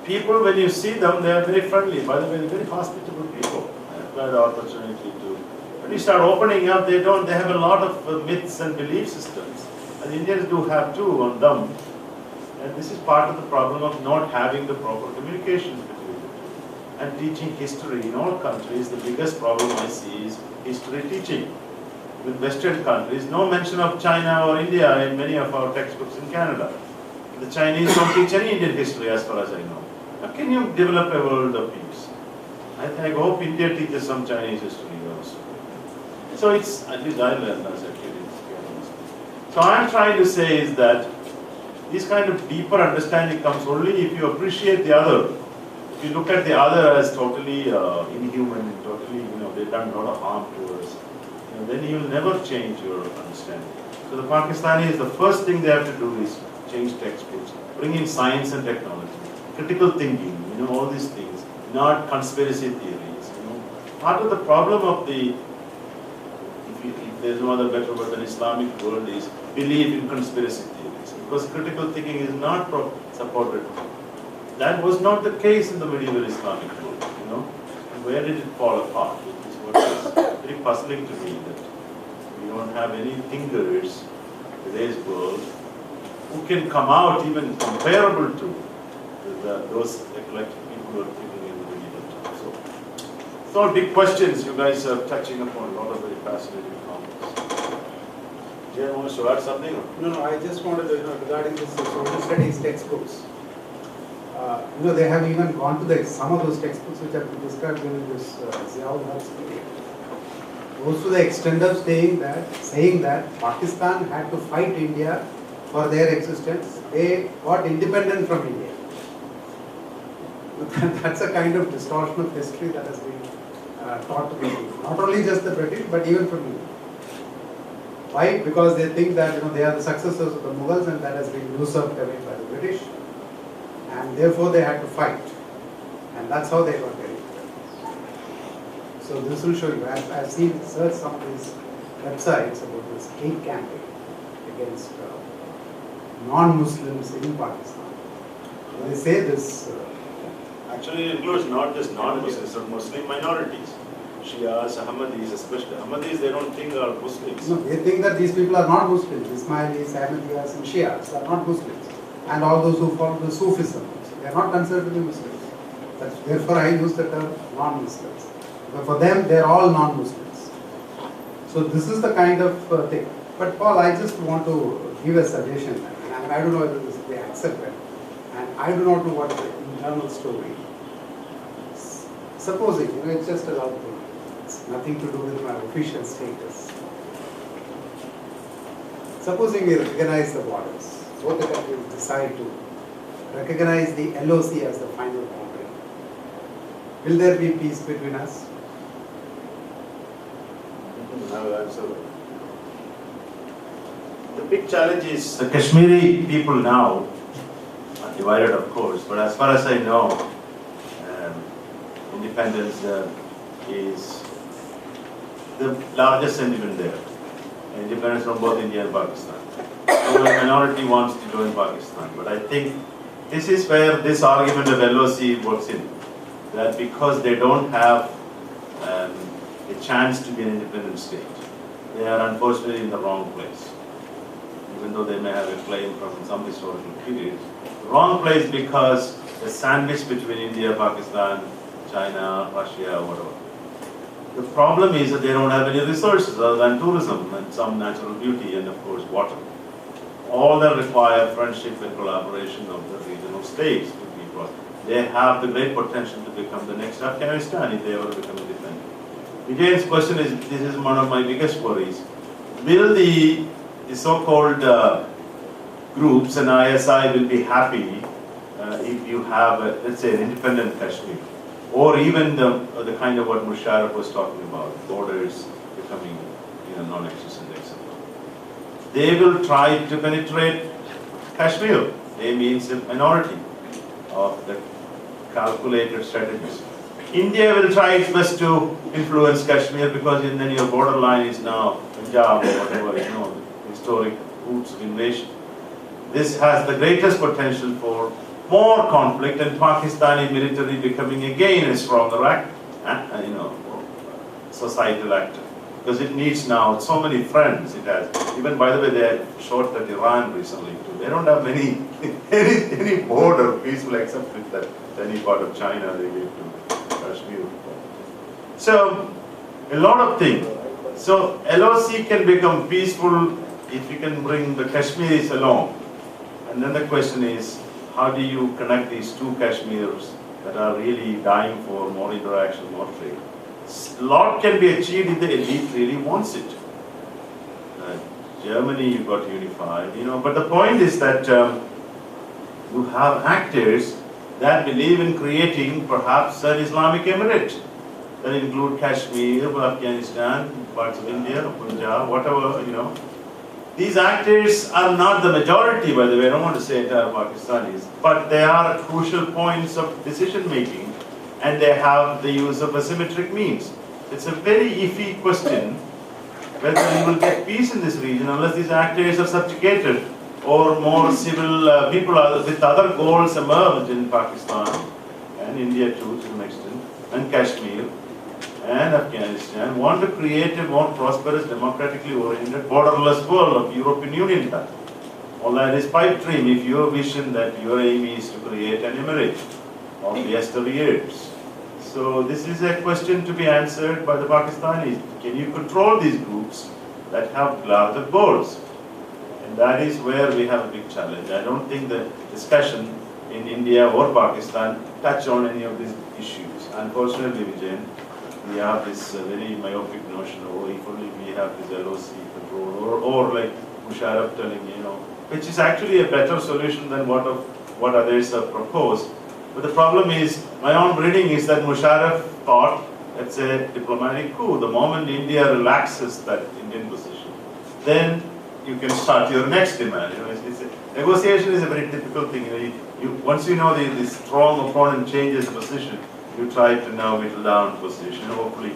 people, when you see them, they are very friendly. By the way, they're very hospitable people. I have had the opportunity to. When you start opening up, they have a lot of myths and belief systems. And Indians do have too on them. And this is part of the problem of not having the proper communications between the two. And teaching history in all countries, the biggest problem I see is history teaching. with Western countries, no mention of China or India in many of our textbooks in Canada. The Chinese don't teach any Indian history as far as I know. How can you develop a world of peace? I hope India teaches some Chinese history also. So it's, at least I learned as a kid. So I'm trying to say is that this kind of deeper understanding comes only if you appreciate the other. If you look at the other as totally inhuman, totally, they've done a lot of harm to us, then you'll never change your understanding. So the Pakistanis, the first thing they have to do is change textbooks, bring in science and technology, critical thinking, all these things, not conspiracy theories. Part of the problem of the, if there's no other better word than Islamic world, is belief in conspiracy theories, because critical thinking is not supported. That was not the case in the medieval Islamic world, And where did it fall apart? Which is what is very puzzling to me, that we don't have any thinkers in today's world who can come out even comparable to those eclectic people who are thinking in the medieval time. So, it's all big questions you guys are touching upon, a lot of very fascinating topics. Jay, wants to add something? No, I just wanted to, regarding this social studies textbooks. They have even gone to some of those textbooks which have been described during this Ziaul Haq's period. Goes to the extent of saying that Pakistan had to fight India for their existence. They got independent from India. That's a kind of distortion of history that has been taught to people. Not only just the British, but even from India. Why? Because they think that they are the successors of the Mughals, and that has been usurped away by the British. And therefore they had to fight. And that's how they got their independence. So this will show you. I've seen search some of these websites about this hate campaign against non-Muslims in Pakistan. They say this. Actually, it includes not just non-Muslims, but Muslim minorities. Shias, Ahmadis, especially Ahmadis, they don't think are Muslims. No, they think that these people are not Muslims. Ismailis, Ahmadiyas, and Shias are not Muslims. And all those who follow the Sufism, they are not considered to be Muslims. Therefore, I use the term non-Muslims. But for them, they are all non-Muslims. So this is the kind of thing. But Paul, I just want to give a suggestion. I don't know whether this will be accepted. And I do not know what the internal story is. Supposing, it's just a love thing. It's nothing to do with my official status. Supposing we recognize the borders. Both the countries decide to recognize the LOC as the final boundary. Will there be peace between us? I will answer that. The big challenge is the Kashmiri people now are divided, of course, but as far as I know, independence is the largest sentiment there. Independence from both India and Pakistan. So a minority wants to join Pakistan, but I think this is where this argument of LOC works in. That because they don't have a chance to be an independent state, they are unfortunately in the wrong place. Even though they may have a claim from some historical period. The wrong place because the sandwich between India, Pakistan, China, Russia, whatever. The problem is that they don't have any resources other than tourism and some natural beauty and of course water. All that require friendship and collaboration of the regional states to be brought. They have the great potential to become the next Afghanistan if they ever become independent. Vijay's question is, this is one of my biggest worries. Will the so-called groups and ISI will be happy if you have, let's say, an independent Kashmir? Or even the kind of what Musharraf was talking about, borders becoming non-existent, etc. They will try to penetrate Kashmir. They means a minority of the calculated strategies. India will try its best to influence Kashmir because then your borderline is now Punjab or whatever, historic roots of invasion. This has the greatest potential for more conflict and Pakistani military becoming again a stronger societal actor. Because it needs now so many friends it has. Even by the way, they shot at Iran recently too. They don't have any border peaceful except with that tiny part of China they gave to Kashmir. So, a lot of things. So LOC can become peaceful if you can bring the Kashmiris along. And then the question is, how do you connect these two Kashmirs that are really dying for more interaction, more trade? A lot can be achieved if the elite really wants it. Germany, you got unified, but the point is that you have actors that believe in creating perhaps an Islamic emirate that include Kashmir, Afghanistan, parts of India, Punjab, whatever, These actors are not the majority, by the way, I don't want to say entire Pakistanis, but they are crucial points of decision making, and they have the use of asymmetric means. It's a very iffy question whether we will get peace in this region unless these actors are subjugated or more civil people with other goals emerge in Pakistan and India too to an extent, and Kashmir and Afghanistan want to create a more prosperous, democratically oriented, borderless world of European Union type. All that is pipe dream if your vision that your aim is to create an emirate of the yesteryears. So this is a question to be answered by the Pakistanis. Can you control these groups that have larger goals? And that is where we have a big challenge. I don't think the discussion in India or Pakistan touch on any of these issues. Unfortunately, Vijayan, we have this very myopic notion of, oh, if only we have this LOC control, or like Musharraf telling, which is actually a better solution than what others have proposed. But the problem is, my own reading is that Musharraf thought it's a diplomatic coup. The moment India relaxes that Indian position, then you can start your next demand. Negotiation is a very difficult thing. Once you know the strong opponent changes position, you try to now whittle down position, hopefully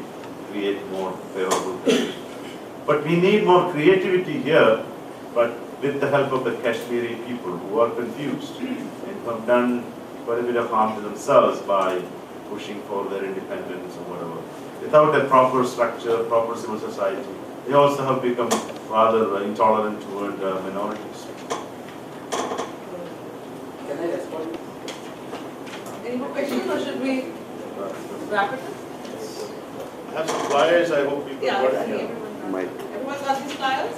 create more favorable position. But we need more creativity here, but with the help of the Kashmiri people who are confused and who have done quite a bit of harm to themselves by pushing for their independence or whatever. Without a proper structure, proper civil society, they also have become rather intolerant toward minorities. Can I respond? Any more questions, or should we wrap it up? I have some flyers, I hope people Yeah, got I think it. everyone got these flyers?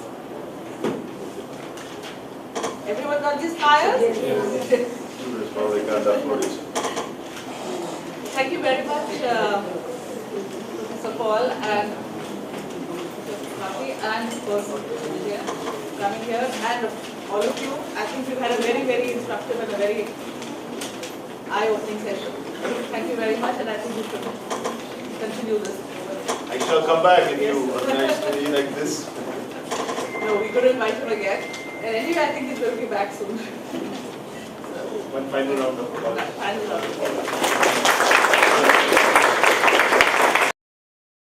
Everyone got these flyers? Yes. Probably can't upload it. Thank you very much, Professor Paul and Rafi and Vijaya coming here, and all of you. I think we've had a very, very instructive and a very eye-opening session. Thank you very much, and I think we should continue this. I shall come back if you organize to be like this. No, we could invite him again. And anyway, I think he's going to be back soon. One final round of applause. Final round.